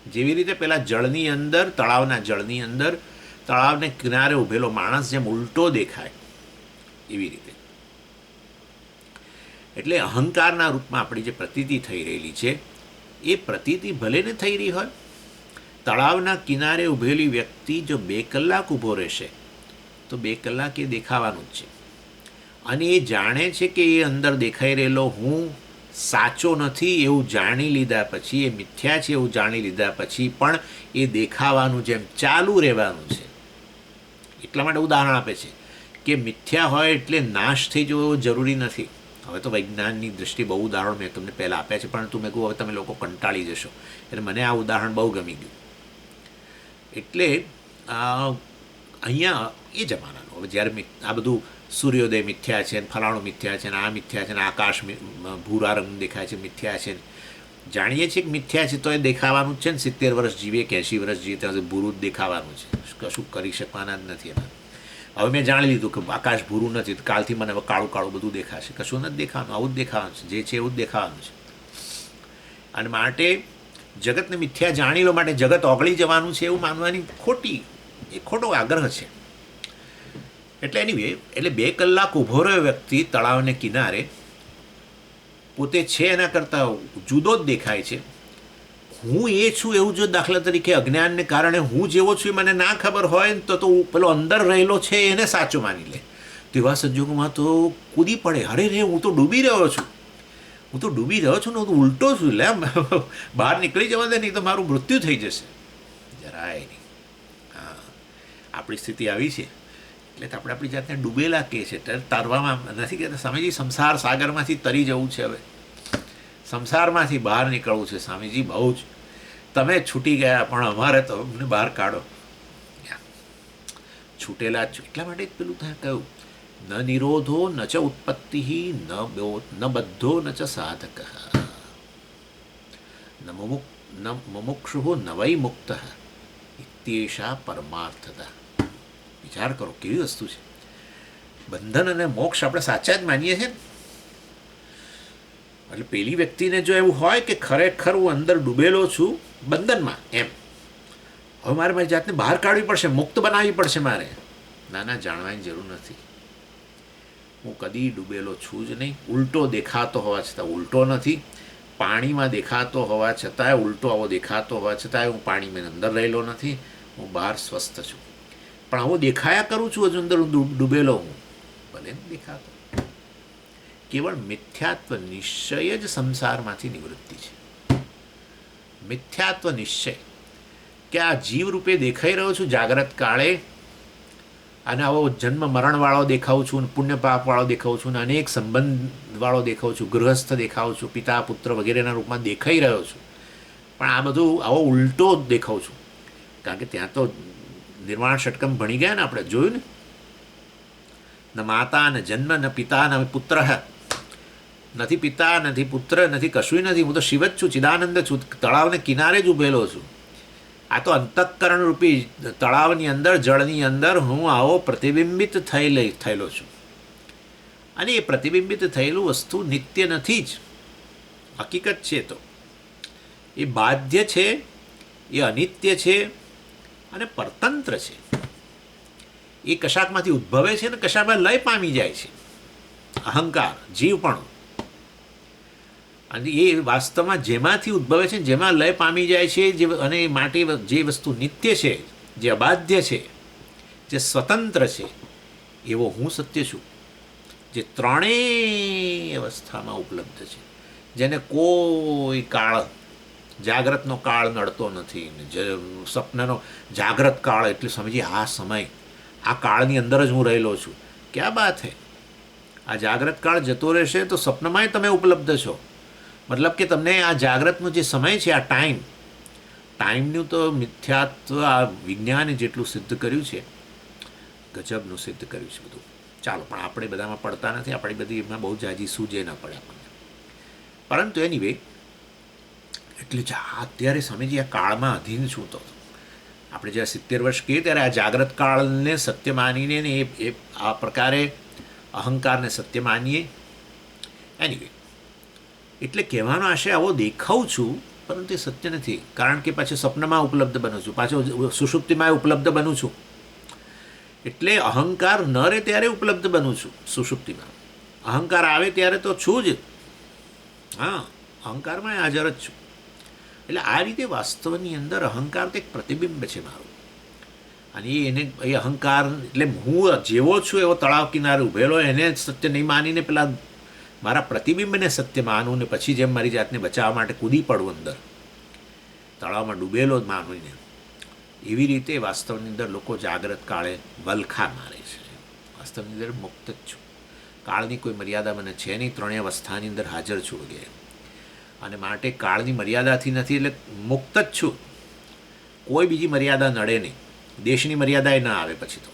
જેવી રીતે પેલા જળની અંદર, તળાવના જળની અંદર તળાવને કિનારે ઊભેલો માણસ જેમ ઉલટો દેખાય, એવી રીતે. એટલે અહંકારના રૂપમાં આપણી જે પ્રતીતિ થઈ રહેલી છે, એ પ્રતીતિ ભલે ને થઈ રહી હોય, તળાવના કિનારે ઊભેલી વ્યક્તિ જો 2 કલાક ઊભો રહેશે તો 2 કલાક એ દેખાવાનું જ છે. અને એ જાણે છે કે એ અંદર દેખાઈ રહેલો હું સાચો નથી એવું જાણી લીધા પછી, એ મિથ્યા છે એવું જાણી લીધા પછી પણ એ દેખાવાનું જેમ ચાલુ રહેવાનું છે. એટલા માટે ઉદાહરણ આપે છે કે મિથ્યા હોય એટલે નાશ થઈ જવો જરૂરી નથી. હવે તો વૈજ્ઞાનની દૃષ્ટિએ બહુ ઉદાહરણ મેં તમને પહેલાં આપ્યા છે, પરંતુ મેં કહું હવે તમે લોકો કંટાળી જશો, એટલે મને આ ઉદાહરણ બહુ ગમી ગયું. એટલે અહીંયા એ જમાનાનું, હવે જ્યારે આ બધું સૂર્યોદય મિથ્યા છે, ફલાણું મિથ્યા છે, આ મિથ્યા છે, આકાશ ભૂરા રંગ દેખાય છે, મિથ્યા છે. જાણીએ છીએ કે મિથ્યા છે તો એ દેખાવાનું જ છે ને. 70 વર્ષ જીવીએ કે 80 વર્ષ જીવીએ ત્યાં ભૂરું જ દેખાવાનું છે, કશું કરી શકવાના જ નથી એમાં. હવે મેં જાણી લીધું કે આકાશ ભૂરું નથી, તો કાલથી મને હવે કાળું કાળું બધું દેખાશે. કશું નથી દેખાવાનું, આવું જ દેખાવાનું છે, જે છે એવું જ દેખાવાનું છે. અને માટે જગતને મિથ્યા જાણી લો, માટે જગત ઓગળી જવાનું છે એવું માનવાની એ ખોટો આગ્રહ છે. એટલે એનીવે, એટલે 2 કલાક ઊભો રહ્યો વ્યક્તિ તળાવને કિનારે, પોતે છે એના કરતાં જુદો જ દેખાય છે. હું એ છું એવું જો દાખલા તરીકે અજ્ઞાનને કારણે હું જેવો છું એ મને ના ખબર હોય ને, તો પેલો અંદર રહેલો છે એને સાચો માની લે. તેવા સંજોગોમાં તો કૂદી પડે, અરે રે હું તો ડૂબી રહ્યો છું, હું તો ડૂબી રહ્યો છું ને, હું તો ઉલટો છું, લે બહાર નીકળી જવા દે, નહીં તો મારું મૃત્યુ થઈ જશે. જરાય નહીં. હા, આપણી સ્થિતિ આવી છે એટલે તો આપણે આપણી જાતને ડૂબેલા કહે છે, તરવામાં નથી કહેતા. સ્વામીજી સંસાર સાગરમાંથી તરી જવું છે, હવે સંસારમાંથી બહાર નીકળવું છે સ્વામીજી. બહુ જ તમે છૂટી ગયા, પણ અમારે તો અમને બહાર કાઢો. છૂટેલા જ છું. એટલા માટે જ પેલું ત્યાં કહ્યું, ન નિરોધો ન ચ ઉત્પત્તિ ન બધ્ધો ન ચ સાધક ન મુમુક્ષુ ન વૈ મુક્ત ઇત્યેષા પરમાર્થતા. વિચાર કરો કેવી વસ્તુ છે. બંધન અને મોક્ષ આપણે સાચા જ માનીએ છીએ ને. એટલે પેલી વ્યક્તિને જો એવું હોય કે ખરેખર હું અંદર ડૂબેલો છું બંધનમાં, એમ હવે મારે મારી જાતને બહાર કાઢવી પડશે, મુક્ત બનાવવી પડશે મારે. ના, જાણવાની જરૂર નથી. હું કદી ડૂબેલો છું જ નહીં. ઉલટો દેખાતો હોવા છતાં ઉલટો નથી, પાણીમાં દેખાતો હોવા છતાંય ઉલટો આવો દેખાતો હોવા છતાંય હું પાણીમાં અંદર રહેલો નથી. હું બહાર સ્વસ્થ છું, પણ આવું દેખાયા કરું છું, હજુ અંદર હું ડૂબેલો હું, ભલે દેખાતો. કેવળ મિથ્યાત્વ નિશ્ચય જ સંસારમાંથી નિવૃત્તિ છે. મિથ્યાત્વ નિશ્ચય કે આ જીવ રૂપે દેખાઈ રહ્યો છું જાગ્રત કાળે, અને આવો જન્મ મરણવાળો દેખાઉં છું, પુણ્ય પાપવાળો દેખાઉં છું, અને અનેક સંબંધવાળો દેખાઉં છું, ગૃહસ્થ દેખાઉં છું, પિતા પુત્ર વગેરેના રૂપમાં દેખાઈ રહ્યો છું, પણ આ બધું આવો ઉલટો દેખાઉં છું. કારણ કે ત્યાં તો નિર્વાણ ષટકમ ભણી ગયા ને, આપણે જોયું ને, ન માતા ન જન્મ ન પિતા ન પુત્ર, નથી પિતા નથી પુત્ર નથી કશું નથી, હું તો શિવ જ છું, ચિદાનંદ છું, તળાવને કિનારે જ ઊભેલો છું. આ તો અંતઃકરણ રૂપી તળાવની અંદર, જળની અંદર હું આવો પ્રતિબિંબિત થયેલો છું. અને એ પ્રતિબિંબિત થયેલું વસ્તુ નિત્ય નથી જ, હકીકત છે. તો એ બાધ્ય છે, એ અનિત્ય છે અને પરતંત્ર છે. એ કશાકમાંથી ઉદ્ભવે છે અને કશાકમાં લય પામી જાય છે. અહંકાર, જીવપણું, અને એ વાસ્તવમાં જેમાંથી ઉદ્ભવે છે, જેમાં લય પામી જાય છે, અને માટે જે વસ્તુ નિત્ય છે, જે અબાધ્ય છે, જે સ્વતંત્ર છે, એવો હું સત્ય છું, જે ત્રણેય અવસ્થામાં ઉપલબ્ધ છે, જેને કોઈ કાળ, જાગ્રતનો કાળ નડતો નથી, સ્વપ્નનો જાગ્રત કાળ એટલે સમજીએ આ સમય, આ કાળની અંદર જ હું રહેલો છું. ક્યાં બાત હે! આ જાગ્રત કાળ જતો રહેશે તો સ્વપ્નમાંય તમે ઉપલબ્ધ છો. મતલબ કે તમને આ જાગ્રતનો જે સમય છે, આ ટાઈમનું તો મિથ્યાત્વ આ વિજ્ઞાને જેટલું સિદ્ધ કર્યું છે, ગજબનું સિદ્ધ કર્યું છે બધું. ચાલો, પણ આપણે બધામાં પડતા નથી, આપણી બધી એમાં બહુ જાજી સૂજે ન પડે આપણને. પરંતુ એનીવે, એટલે અત્યારે સમજીએ આ કાળમાં અધીન છું. તો આપણે જ્યારે 70 વર્ષ કહીએ ત્યારે આ જાગ્રત કાળને સત્ય માનીને ને એ આ પ્રકારે અહંકારને સત્ય માનીએ. એનીવે, એટલે કહેવાનો આશય આવો દેખાઉં છું, પરંતુ એ સત્ય નથી. કારણ કે પાછું સ્વપ્નમાં ઉપલબ્ધ બનું છું, પાછું સુષુપ્તિમાં ઉપલબ્ધ બનું છું. એટલે અહંકાર ન રહે ત્યારે ઉપલબ્ધ બનું છું સુષુપ્તિમાં. અહંકાર આવે ત્યારે તો છું જ, હા, અહંકારમાં હાજર જ છું. એટલે આ રીતે વાસ્તવની અંદર અહંકાર તો એક પ્રતિબિંબ છે મારું. અને એ અહંકાર એટલે હું જેવો છું એવો તળાવ કિનારે ઊભેલો, એને સત્ય નહીં માનીને પેલા મારા પ્રતિબિંબને સત્ય માનવું, ને પછી જેમ મારી જાતને બચાવવા માટે કૂદી પડવું અંદર તળાવમાં ડૂબેલો જ માનવીને, એવી રીતે વાસ્તવની અંદર લોકો જાગ્રત કાળે વલખા મારે છે. વાસ્તવની અંદર મુક્ત જ છું, કાળની કોઈ મર્યાદા મને છે નહીં, ત્રણેય અવસ્થાની અંદર હાજર છું વગેરે. અને માટે કાળની મર્યાદાથી નથી, એટલે મુક્ત જ છું. કોઈ બીજી મર્યાદા નડે નહીં, દેશની મર્યાદા એ ના આવે પછી તો.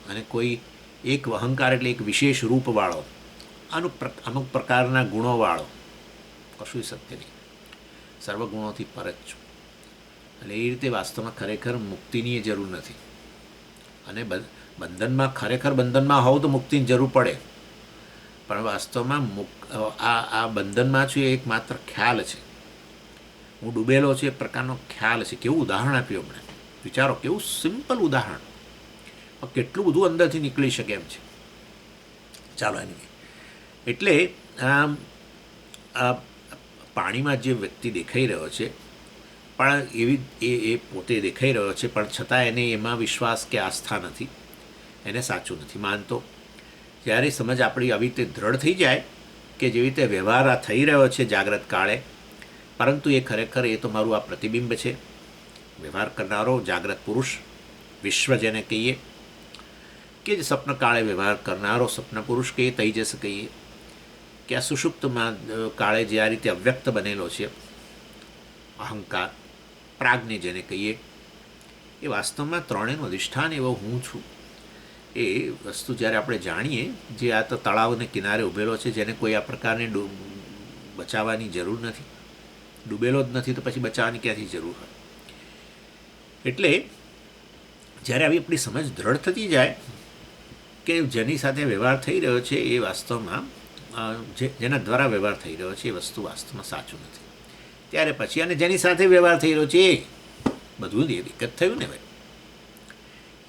અને કોઈ એક અહંકાર એટલે એક વિશેષ રૂપવાળો, અમુક પ્રકારના ગુણોવાળો કશું સત્ય નહીં. સર્વગુણોથી પર જ છું. અને એ રીતે વાસ્તવમાં ખરેખર મુક્તિની જરૂર નથી. અને બંધનમાં ખરેખર બંધનમાં હોવ તો મુક્તિની જરૂર પડે, પણ વાસ્તવમાં આ બંધનમાં છું એ એકમાત્ર ખ્યાલ છે. હું ડૂબેલો છું એ પ્રકારનો ખ્યાલ છે. કેવું ઉદાહરણ આપ્યું હમણાં, વિચારો, કેવું સિમ્પલ ઉદાહરણ, પણ કેટલું બધું અંદરથી નીકળી શકે એમ છે. ચાલો, એની એટલે આ પાણીમાં જે વ્યક્તિ દેખાઈ રહ્યો છે, પણ એ પોતે દેખાઈ રહ્યો છે, પણ છતાં એને એમાં વિશ્વાસ કે આસ્થા નથી, એને સાચું નથી માનતો. જ્યારે સમજ આપણી આવી રીતે દ્રઢ થઈ જાય કે જેવી રીતે વ્યવહાર આ થઈ રહ્યો છે જાગ્રત કાળે, પરંતુ એ ખરેખર એ તો મારું આ પ્રતિબિંબ છે, વ્યવહાર કરનારો જાગ્રત પુરુષ, વિશ્વ જેને કહીએ, કે જે સ્વપ્ન કાળે વ્યવહાર કરનારો સ્વપ્ન પુરુષ કહીએ, તૈજસ કહીએ, કે આ સુષુપ્તમાં કાળે જે આ રીતે અવ્યક્ત બનેલો છે અહંકાર, પ્રાજ્ઞ જેને કહીએ, એ વાસ્તવમાં ત્રણેયનું અધિષ્ઠાન એવો હું છું. એ વસ્તુ જ્યારે આપણે જાણીએ, જે આ તો તળાવને કિનારે ઊભેલો છે, જેને કોઈ આ પ્રકારની બચાવવાની જરૂર નથી, ડૂબેલો જ નથી, તો પછી બચાવવાની ક્યાંથી જરૂર હોય. એટલે જ્યારે આવી આપણી સમજ દ્રઢ થતી જાય કે જેની સાથે વ્યવહાર થઈ રહ્યો છે એ વાસ્તવમાં જેના દ્વારા વ્યવહાર થઈ રહ્યો છે એ વસ્તુ વાસ્તવમાં સાચું નથી, ત્યારે પછી અને જેની સાથે વ્યવહાર થઈ રહ્યો છે એ બધું જ એક જ થયું ને ભાઈ.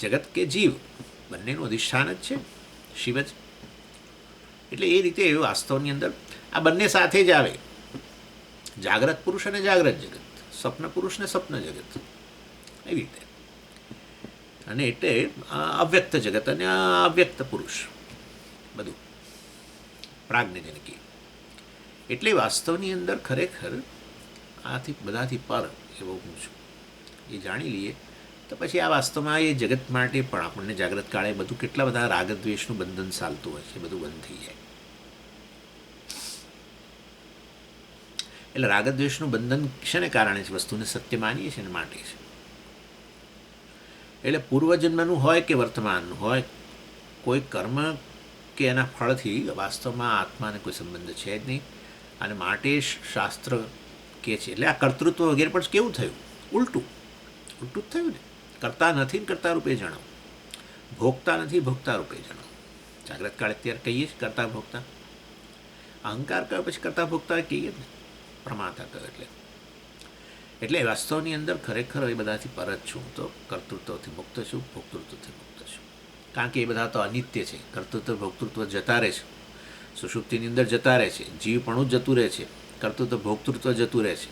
જગત કે જીવ બંનેનું અધિષ્ઠાન જ છે શિવ જ. એટલે એ રીતે એ વાસ્તવની અંદર આ બંને સાથે જ આવે, જાગ્રત પુરુષ અને જાગ્રત જગત, સ્વપ્ન પુરુષ ને સ્વપ્ન જગત, એવી રીતે. અને એટલે અવ્યક્ત જગત અને અવ્યક્ત પુરુષ બધું પ્રાજ્ઞ જેને કહે. એટલે વાસ્તવની અંદર ખરેખર આથી બધાથી પર એવો હું છું એ જાણી લઈએ તો પછી આ વાસ્તવમાં એ જગત માટે પણ આપણને જાગ્રત કાળે બધું કેટલા બધા રાગદ્વેષનું બંધન ચાલતું હોય છે બધું બંધ થઈ જાય. એટલે રાગદ્વેષનું બંધન શેને કારણે છે? વસ્તુને સત્ય માનીએ છીએ ને માટે છે. એટલે પૂર્વજન્મનું હોય કે વર્તમાનનું હોય, કોઈ કર્મ કે એના ફળથી વાસ્તવમાં આત્માને કોઈ સંબંધ છે જ નહીં. અને માટે શાસ્ત્ર કે છે એટલે આ કર્તૃત્વ વગેરે પણ કેવું થયું? ઉલટું જ થયું ને. કરતા નથી ને કરતા રૂપે જણાવો, ભોગતા નથી ભોગતા રૂપે જણાવો. જાગ્રત કાળે અત્યારે કહીએ છીએ કરતા ભોગતા, અહંકાર કહ્યો પછી કરતા ભોગતા કહીએ ને, પ્રમાતા કહ્યો. એટલે વાસ્તવની અંદર ખરેખર એ બધાથી પર જ છું, તો કર્તૃત્વથી મુક્ત છું, ભોક્તૃત્વથી મુક્ત છું. કારણ કે એ બધા તો અનિત્ય છે. કર્તૃત્વ ભોક્તૃત્વ જતા રહે છે, સુષુપ્તિની અંદર જતા રહે છે, જીવપણું જતું રહે છે, કર્તૃત્વ ભોક્તૃત્વ જતું રહે છે.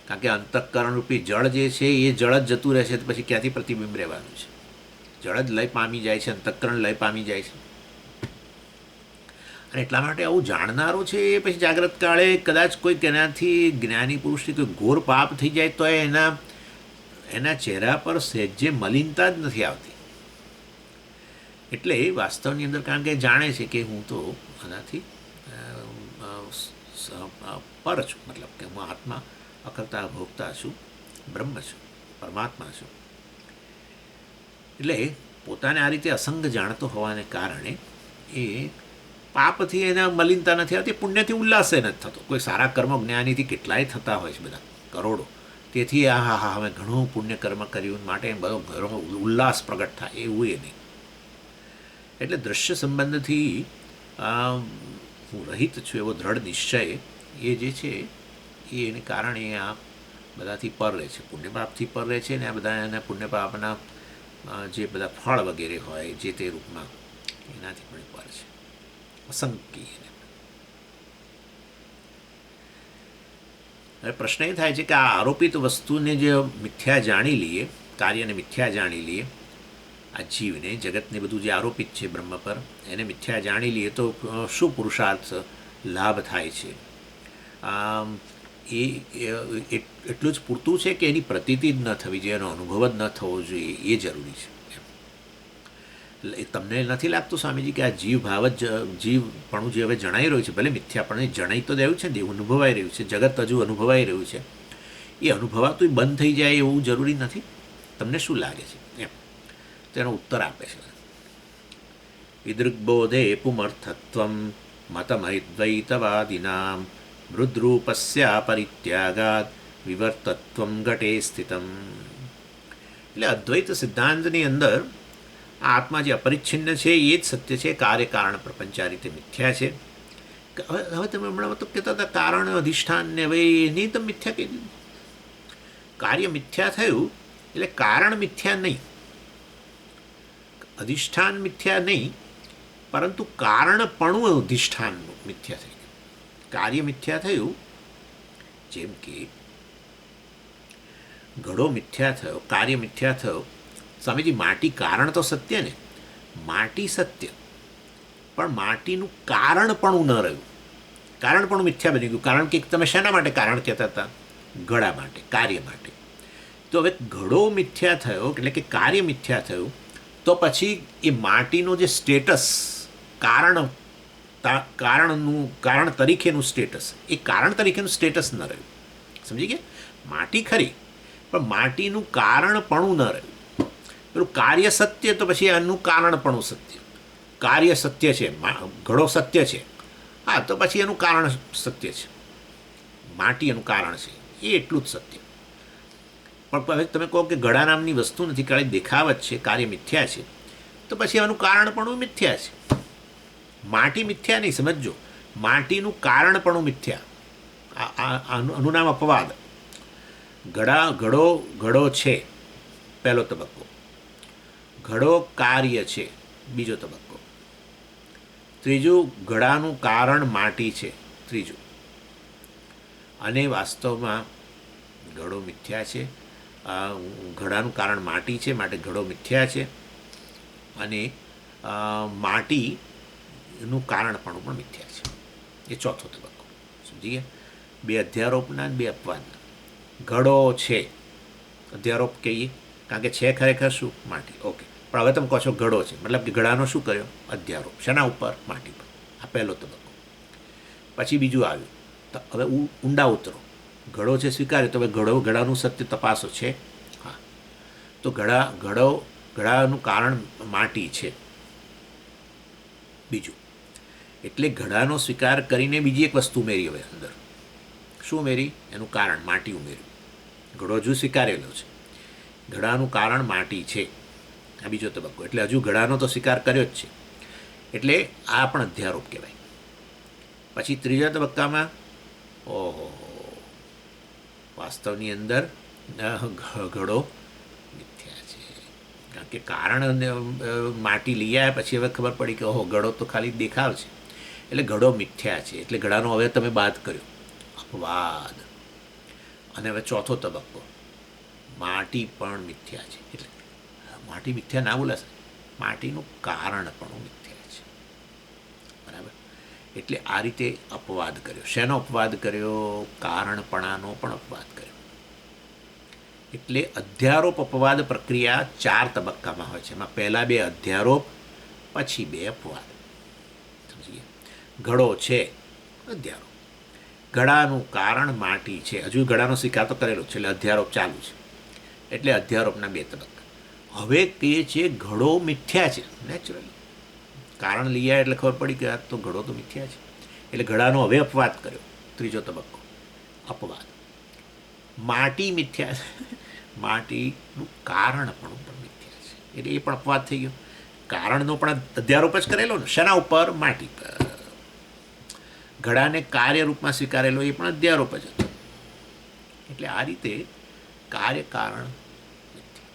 કારણ કે અંતઃકરણ રૂપી જળ જે છે એ જળ જ જતું રહે છે, તો પછી ક્યાંથી પ્રતિબિંબ રહેવાનું છે? જળ જ લય પામી જાય છે, અંતઃકરણ લય પામી જાય છે. અને એટલા માટે આવું જાણનારો છે એ પછી જાગ્રત કાળે કદાચ કોઈક એનાથી જ્ઞાની પુરુષથી કોઈ ઘોર પાપ થઈ જાય તો એના ચહેરા પર સહેજે મલિનતા જ નથી આવતી. એટલે વાસ્તવની અંદર કારણ કે જાણે છે કે હું તો આનાથી પર છું, મતલબ કે હું આત્મા અકર્તા ભોગતા છું, બ્રહ્મ છું, પરમાત્મા છું. એટલે પોતાને આ રીતે અસંગ જાણતો હોવાને કારણે એ પાપથી એને મલિનતા નથી આવતી, પુણ્યથી ઉલ્લાસ નથી થતો. કોઈ સારા કર્મ જ્ઞાનીથી કેટલાય થતા હોય છે બધા કરોડો, તેથી હા અમે ઘણું પુણ્ય કર્મ કર્યું માટે બધો ઘણો ઉલ્લાસ પ્રગટ થાય એવું એ નહીં. એટલે દ્રશ્ય સંબંધથી હું રહિત છું એવો દ્રઢ નિશ્ચય એ જે છે એને કારણે આ બધાથી પર રહે છે, પુણ્યપાપથી પર રહે છે. ને આ બધા એના પુણ્યપાપના જે બધા ફળ વગેરે હોય જે તે રૂપમાં એનાથી પણ પર છે, અસંકી. હવે પ્રશ્ન એ થાય છે કે આ આરોપિત વસ્તુને જે મિથ્યા જાણી લઈએ, કાર્યને મિથ્યા જાણી લઈએ, આ જીવને જગતને બધું જે આરોપિત છે બ્રહ્મ પર એને મિથ્યા જાણી લઈએ તો શું પુરુષાર્થ લાભ થાય છે? એ એટલું જ પૂરતું છે કે એની પ્રતીતિ જ ન થવી જોઈએ, એનો અનુભવ જ ન થવો જોઈએ, એ જરૂરી છે. એ તમને નથી લાગતું સ્વામીજી કે આ જીવ ભાવ જ જીવપણું જે હવે જણાઈ રહ્યું છે, ભલે મિથ્યાપણ જણાઈ તો રહ્યું છે ને, એવું અનુભવાઈ રહ્યું છે, જગત હજુ અનુભવાઈ રહ્યું છે, એ અનુભવાતું બંધ થઈ જાય એવું જરૂરી નથી? તમને શું લાગે છે? એમ તેનો ઉત્તર આપે છે. વિદૃગ્બોધે પુમર્થત્વમ મતમૈદ્વૈતવાદિનામ મૃદ્રૂપસ્યા પરિત્યાગાદ વિવર્તત્વમ ઘટે સ્થિતમ. એટલે અદ્વૈત સિદ્ધાંતની અંદર આ આત્મા જે અપરિચ્છિન્ન છે એ જ સત્ય છે, કાર્યકારણ પ્રપંચ આ રીતે મિથ્યા છે. હવે તમે હમણાં તો કહેતા હતા કારણ અધિષ્ઠાનને, હવે એની તો મિથ્યા કહી દીધું. કાર્ય મિથ્યા થયું એટલે કારણ મિથ્યા નહીં, અધિષ્ઠાન મિથ્યા નહીં, પરંતુ કારણપણું અધિષ્ઠાનનું મિથ્યા થઈ ગયું. કાર્ય મિથ્યા થયું, જેમ કે ઘડો મિથ્યા થયો, કાર્ય મિથ્યા થયો. સ્વામીજી માટી કારણ તો સત્ય ને, માટી સત્ય, પણ માટીનું કારણપણું ન રહ્યું, કારણપણું મિથ્યા બની ગયું. કારણ કે તમે શેના માટે કારણ કહેતા હતા? ઘડા માટે, કાર્ય માટે. તો હવે ઘડો મિથ્યા થયો એટલે કે કાર્ય મિથ્યા થયું, તો પછી એ માટીનો જે સ્ટેટસ કારણ તરીકેનું સ્ટેટસ, એ કારણ તરીકેનું સ્ટેટસ ન રહ્યું. સમજી ગયા? માટી ખરી પણ માટીનું કારણપણું ન રહ્યું. પેલું કાર્ય સત્ય તો પછી એનું કારણપણું સત્ય. કાર્ય સત્ય છે, ઘડો સત્ય છે, હા, તો પછી એનું કારણ સત્ય છે, માટી એનું કારણ છે, એ એટલું જ સત્ય. પણ હવે તમે કહો કે ઘડા નામની વસ્તુ નથી, કાળી દેખાવત છે, કાર્ય મિથ્યા છે, તો પછી એનું કારણપણું મિથ્યા છે. માટી મિથ્યા નહીં, સમજો, માટીનું કારણપણું મિથ્યા. આનું નામ અપવાદ. ઘડો છે પહેલો તબક્કો, ઘડો કાર્ય છે બીજો તબક્કો, ત્રીજું ઘડાનું કારણ માટી છે ત્રીજું. અને વાસ્તવમાં ઘડો મિથ્યા છે ઘડાનું કારણ માટી છે, માટે ઘડો મિથ્યા છે. અને માટીનું કારણપણું પણ મિથ્યા છે. એ ચોથો તબક્કો. સમજી ગયા? બે અધ્યારોપના અને બે અપવાદના. ઘડો છે, અધ્યારોપ કહીએ, કારણ કે છે ખરેખર શું? માટી. ઓકે, પણ હવે તમે કહો છો ઘડો છે, મતલબ કે ઘડાનો શું કર્યો? અધ્યારોપ. શેના ઉપર? માટી પર. આ પહેલો તબક્કો. પછી બીજું આવ્યું, તો હવે ઊંડા ઉતરો. ઘડો છે સ્વીકાર્યો, તો હવે ઘડાનું સત્ય તપાસો છે. હા, તો ઘડાનું કારણ માટી છે. બીજું, એટલે ઘડાનો સ્વીકાર કરીને બીજી એક વસ્તુ ઉમેરી. હવે અંદર શું ઉમેરી? એનું કારણ માટી ઉમેર્યું. ઘડો હજુ સ્વીકારેલો છે, ઘડાનું કારણ માટી છે. આ બીજો તબક્કો. એટલે હજુ ઘડાનો તો સ્વીકાર કર્યો જ છે, એટલે આ પણ અધ્યારોપ કહેવાય. પછી ત્રીજા તબક્કામાં ઓહો, વાસ્તવની અંદર ઘડો મિથ્યા છે. કારણ કે કારણ માટી લઈ આવ્યા પછી હવે ખબર પડી કે ઓહો, ઘડો તો ખાલી દેખાવ છે, એટલે ઘડો મિથ્યા છે. એટલે ઘડાનો હવે તમે બાદ કર્યો, અપવાદ. અને હવે ચોથો તબક્કો, માટી પણ મિથ્યા છે. એટલે માટી મિથ્યા ના બોલાશે, માટીનું કારણ પણ મિથ્યા છે. બરાબર? એટલે આ રીતે અપવાદ કર્યો. શેનો અપવાદ કર્યો? કારણપણાનો પણ અપવાદ કર્યો. એટલે અધ્યારોપ અપવાદ પ્રક્રિયા 4 તબક્કામાં હોય છે. એમાં પહેલા 2 અધ્યારોપ, પછી 2 અપવાદ. સમજીએ? ઘડો છે, અધ્યારોપ. ઘડાનું કારણ માટી છે, હજુ ઘડાનો સ્વીકાર તો કરેલો છે, એટલે અધ્યારોપ ચાલુ છે. એટલે અધ્યારોપના 2 તબક્કા. હવે કહે છે ઘડો મિથ્યા છે. નેચરલી કારણ લઈ આવ્યા એટલે ખબર પડી કે આ તો ઘડો તો મિથ્યા છે. એટલે ઘડાનો હવે અપવાદ કર્યો. ત્રીજો તબક્કો, અપવાદ. માટી મિથ્યા છે, માટીનું કારણ પણ મિથ્યા છે. એટલે એ પણ અપવાદ થઈ ગયો. કારણનો પણ અધ્યારોપ જ કરેલો ને. શેના ઉપર? માટી પર. ઘડાને કાર્યરૂપમાં સ્વીકારેલો એ પણ અધ્યારોપ જ હતો. એટલે આ રીતે કાર્યકારણ મિથ્યા,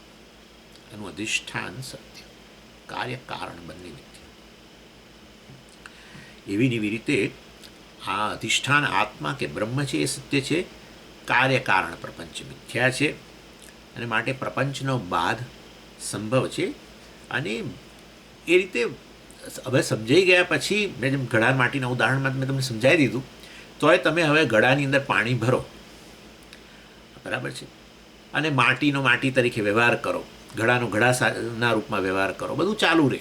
એનું અધિષ્ઠાન સત્ય. કાર્યકારણ બંને મિથ્યા. એવી રીતે આ અધિષ્ઠાન આત્મા કે બ્રહ્મ છે એ સત્ય છે. કાર્યકારણ પ્રપંચ મિથ્યા છે, અને માટે પ્રપંચનો બાદ સંભવ છે. અને એ રીતે હવે સમજાઈ ગયા પછી મેં જેમ ઘડા માટીના ઉદાહરણમાં મેં તમને સમજાવી દીધું, તોય તમે હવે ઘડાની અંદર પાણી ભરો, બરાબર છે, અને માટીનો માટી તરીકે વ્યવહાર કરો, ઘડાનો ઘડાના રૂપમાં વ્યવહાર કરો, બધું ચાલુ રહે.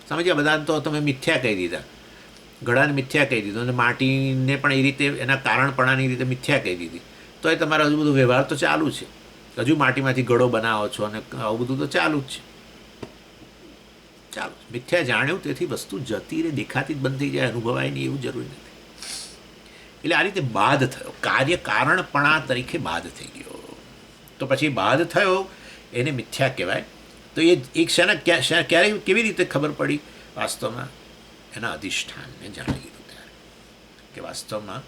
સમજ્યા? બધાને તો તમે મિથ્યા કહી દીધા, ઘડાને મિથ્યા કહી દીધું, અને માટીને પણ એ રીતે એના કારણપણાની રીતે મિથ્યા કહી દીધી, તો એ તમારો હજુ બધું વ્યવહાર તો ચાલુ છે. હજુ માટીમાંથી ઘડો બનાવો છો, અને આવું બધું તો ચાલુ જ છે. ચાલો, મિથ્યા જાણ્યું, તેથી વસ્તુ જતી રહે, દેખાતી જ બંધ થઈ જાય, અનુભવાય નહીં એવું જરૂરી નથી. એટલે આ રીતે બાદ થયો, કાર્ય કારણપણા તરીકે બાદ થઈ ગયો. તો પછી બાદ થયો એને મિથ્યા કહેવાય. તો એ એક ક્યારે કેવી રીતે ખબર પડી? વાસ્તવમાં એના અધિષ્ઠાનને જાણી લીધું ત્યારે, કે વાસ્તવમાં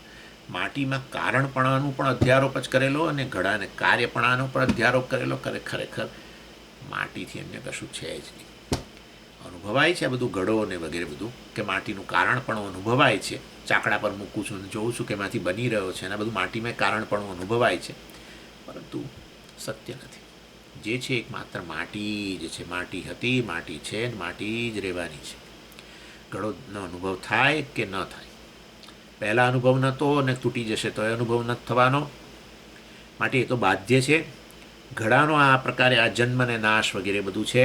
માટીમાં કારણપણાનું પણ અધ્યારોપ જ કરેલો, અને ઘડાને કાર્યપણાનો પણ અધ્યારોપ કરેલો. ખરેખર માટીથી અન્ય કશું છે જ નહીં. અનુભવાય છે આ બધું ઘડો ને વગેરે બધું, કે માટીનું કારણપણું અનુભવાય છે. ચાકડા પર મૂકું છું અને જોઉં છું કે એમાંથી બની રહ્યો છે, અને બધું માટીમાં કારણપણું અનુભવાય છે, પરંતુ સત્ય નથી. જે છે એક માત્ર માટી જ છે. માટી હતી, માટી છે, માટી જ રહેવાની છે. ઘડોનો અનુભવ થાય કે ન થાય, પહેલાં અનુભવ નહોતો અને તૂટી જશે તો એ અનુભવ નથી થવાનો. માટે એ તો બાધ્ય છે. ઘડાનો આ પ્રકારે આ જન્મ ને નાશ વગેરે બધું છે,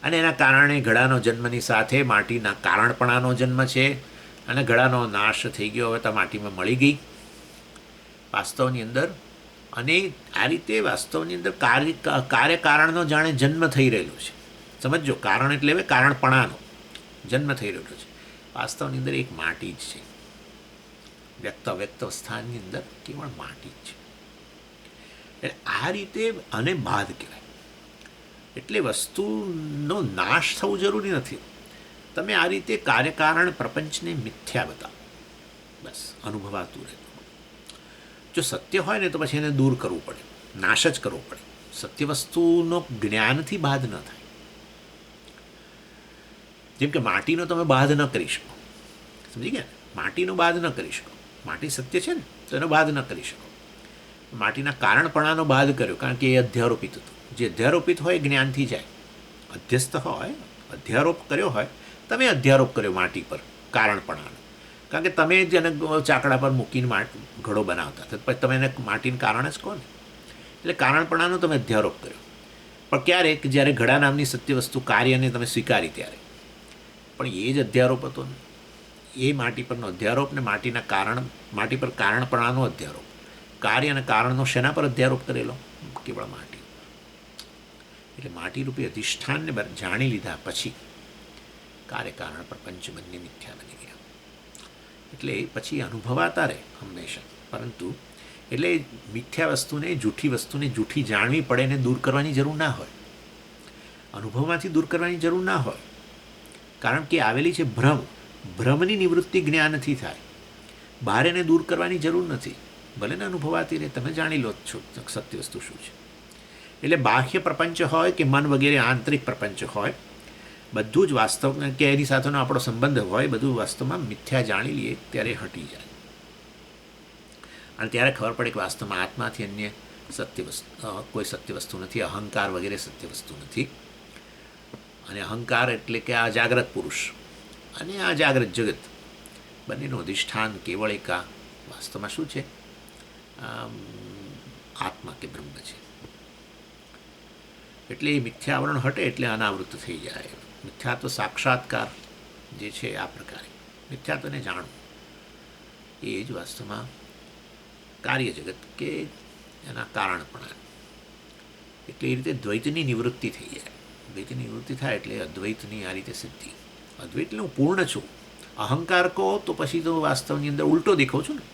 અને એના કારણે ઘડાનો જન્મની સાથે માટીના કારણપણાનો જન્મ છે, અને ઘડાનો નાશ થઈ ગયો. હવે તો માટીમાં મળી ગઈ વાસ્તવની અંદર. અને આ રીતે વાસ્તવની અંદર કાર્યકારણનો જાણે જન્મ થઈ રહેલો છે. સમજો, કારણ એટલે હવે કારણપણાનો જન્મ થઈ રહેલો છે. વાસ્તવની અંદર એક માટી જ છે. વ્યક્ત સ્થાનની અંદર કેવળ માટી જ છે. એટલે આ રીતે આને બાદ કહેવાય. એટલે વસ્તુનો નાશ થવું જરૂરી નથી. તમે આ રીતે કાર્યકારણ પ્રપંચને મિથ્યા બતાવો, બસ અનુભવાતું રહે. જો સત્ય હોય ને તો પછી એને દૂર કરવું પડે, નાશ જ કરવો પડે. સત્ય વસ્તુનો જ્ઞાનથી બાદ ન થાય. જેમ કે માટીનો તમે બાદ ન કરી શકો. સમજી ગયા? માટીનો બાદ ન કરી શકો. માટી સત્ય છે ને, તો એનો બાદ ન કરી શકો. માટીના કારણપણાનો બાદ કર્યો, કારણ કે એ અધ્યારોપિત હતું. જે અધ્યારોપિત હોય એ જ્ઞાનથી જાય. અધ્યસ્થ હોય, અધ્યારોપ કર્યો હોય, તમે અધ્યારોપ કર્યો માટી પર કારણપણાનો, કારણ કે તમે જ એને ચાકડા પર મૂકીને ઘડો બનાવતા હતા, પછી તમે એને માટીનું કારણ જ કહો ને. એટલે કારણપણાનો તમે અધ્યારોપ કર્યો. પણ ક્યારેક જ્યારે ઘડા નામની સત્ય વસ્તુ કાર્યને તમે સ્વીકારી ત્યારે, પણ એ જ અધ્યારોપ હતો ને. એ માટી પરનો અધ્યારોપ ને માટી પર કારણપણાનો અધ્યારોપ, કાર્ય અને કારણનો શેના પર અધ્યારોપ કરેલો? કેવળ માટી. એટલે માટીરૂપી અધિષ્ઠાનને જાણી લીધા પછી કાર્યકારણ પ્રપંચ બંને મિથ્યા બની ગયા. એટલે પછી અનુભવાતા રહે હંમેશા, પરંતુ એટલે મિથ્યા વસ્તુને, જૂઠી વસ્તુને જૂઠી જાણવી પડે ને દૂર કરવાની જરૂર ના હોય. અનુભવમાંથી દૂર કરવાની જરૂર ના હોય, કારણ કે આવેલી છે ભ્રમ. ભ્રમની નિવૃત્તિ જ્ઞાનથી થાય. બહાર એને દૂર કરવાની જરૂર નથી. ભલે ને અનુભવાતી રહે, તમે જાણી લો છો સત્ય વસ્તુ શું છે. એટલે બાહ્ય પ્રપંચ હોય કે મન વગેરે આંતરિક પ્રપંચ હોય, બધું જ વાસ્તવ કે એની સાથેનો આપણો સંબંધ હોય, બધું વાસ્તવમાં મિથ્યા જાણી લઈએ ત્યારે હટી જાય. અને ત્યારે ખબર પડે કે વાસ્તવમાં આત્માથી અન્ય કોઈ સત્ય વસ્તુ નથી. અહંકાર વગેરે સત્ય વસ્તુ નથી. અને અહંકાર એટલે કે આ જાગ્રત પુરુષ અને આ જાગ્રત જગત બંનેનું અધિષ્ઠાન કેવળ એક આ વાસ્તવમાં શું છે? આત્મા કે બ્રહ્મ છે. એટલે એ મિથ્યાવરણ હટે એટલે અનાવૃત્ત થઈ જાય. મિથ્યાત્વ સાક્ષાત્કાર જે છે આ પ્રકારે મિથ્યાત્વને જાણવું, એ જ વાસ્તવમાં કાર્ય જગત કે એના કારણપણા. એટલે એ રીતે દ્વૈતની નિવૃત્તિ થઈ જાય. દ્વૈતની નિવૃત્તિ થાય એટલે અદ્વૈતની આ રીતે સિદ્ધિ. અદ્વૈત એટલે હું પૂર્ણ છું. અહંકાર કહો તો પછી તો વાસ્તવની અંદર ઉલટો દેખાઉં છું ને.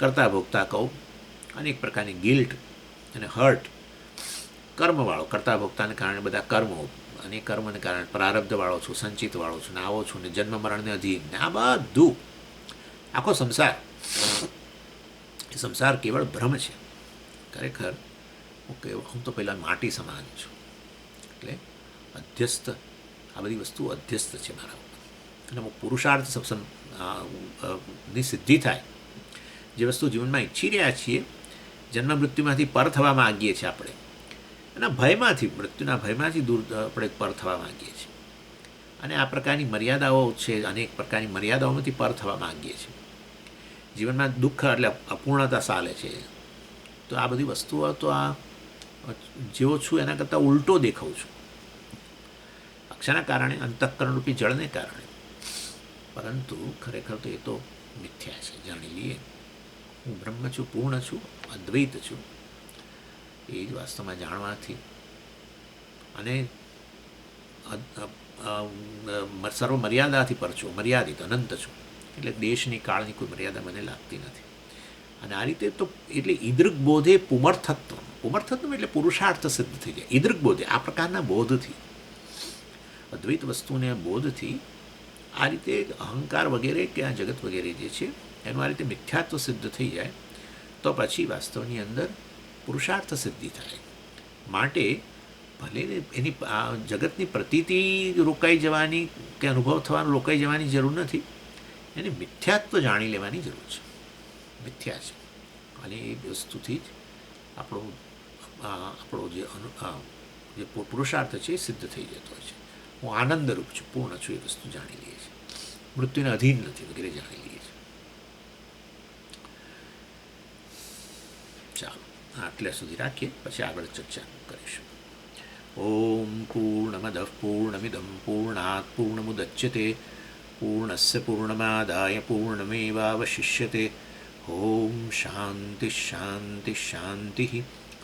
કરતા ભોગતા કહો, અનેક પ્રકારની ગિલ્ટ અને હર્ટ, કર્મવાળો, કરતા ભોગતાને કારણે બધા કર્મો, અને કર્મને કારણે પ્રારબ્ધવાળો છું, સંચિતવાળો છું, ને આવો છું, ને જન્મ મરણને અધીન, ને આ બધું આખો સંસાર. એ સંસાર કેવળ ભ્રમ છે. ખરેખર હું તો પહેલાં માટી સમાન છું. એટલે અધ્યસ્ત, આ બધી વસ્તુ અધ્યસ્ત છે મારા ઉપર. અને અમુક પુરુષાર્થ ની સિદ્ધિ થાય, જે વસ્તુ જીવનમાં ઈચ્છી રહ્યા છીએ, જન્મ મૃત્યુમાંથી પર થવા માગીએ છીએ આપણે, એના ભયમાંથી, મૃત્યુના ભયમાંથી દૂર આપણે પર થવા માગીએ છીએ. અને આ પ્રકારની મર્યાદાઓ છે, અનેક પ્રકારની મર્યાદાઓમાંથી પર થવા માગીએ છીએ. જીવનમાં દુઃખ એટલે અપૂર્ણતા ચાલે છે. તો આ બધી વસ્તુઓ તો આ જેવો છું એના કરતાં ઉલટો દેખાઉં છું, અક્ષરના કારણે, અંતઃકરણરૂપી જળને કારણે. પરંતુ ખરેખર તો એ તો મિથ્યા છે. જાણી લઈએ હું બ્રહ્મ છું, પૂર્ણ છું, અદ્વૈત છું. એ જ વાસ્તવમાં જાણવાથી અને સર્વ મર્યાદાથી પર છું, મર્યાદિત, અનંત છું. એટલે દેશની, કાળની કોઈ મર્યાદા મને લાગતી નથી. અને આ રીતે તો એટલે ઈદૃક બોધે પુમર્થત્વ. પુમર્થત્વ એટલે પુરુષાર્થ સિદ્ધ થઈ જાય. ઈદૃક બોધે, આ પ્રકારના બોધથી, અદ્વૈત વસ્તુને બોધથી આ રીતે અહંકાર વગેરે કે આ જગત વગેરે જે છે એનું આ રીતે મિથ્યાત્વ સિદ્ધ થઈ જાય, તો પછી વાસ્તવની અંદર પુરુષાર્થ સિદ્ધિ થાય. માટે ભલે એની આ જગતની પ્રતીતિ રોકાઈ જવાની કે અનુભવ થવાનું રોકાઈ જવાની જરૂર નથી. એને મિથ્યાત્વ જાણી લેવાની જરૂર છે. મિથ્યા છે અને એ વસ્તુથી જ આપણો જે પુરુષાર્થ છે એ સિદ્ધ થઈ જતો હોય છે. હું આનંદરૂપ છું, પૂર્ણ છું, એ વસ્તુ જાણી લઈએ છીએ. મૃત્યુને અધીન નથી વગેરે જાણી લઈએ છીએ. ચાલો આટલા સુધી રાખીએ, પછી આગળ ચર્ચા કરીશું. ઓમ પૂર્ણમદ પૂર્ણમિદમ પૂર્ણાત પૂર્ણમુદચ્યતે પૂર્ણસ્ય પૂર્ણમાદાય પૂર્ણમેવાવશિષ્યતે. ઓમ શાંતિ શાંતિ શાંતિ.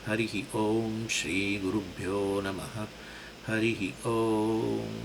હરિ ઓમ શ્રી ગુરુભ્યો નમઃ. હરિ ઓમ.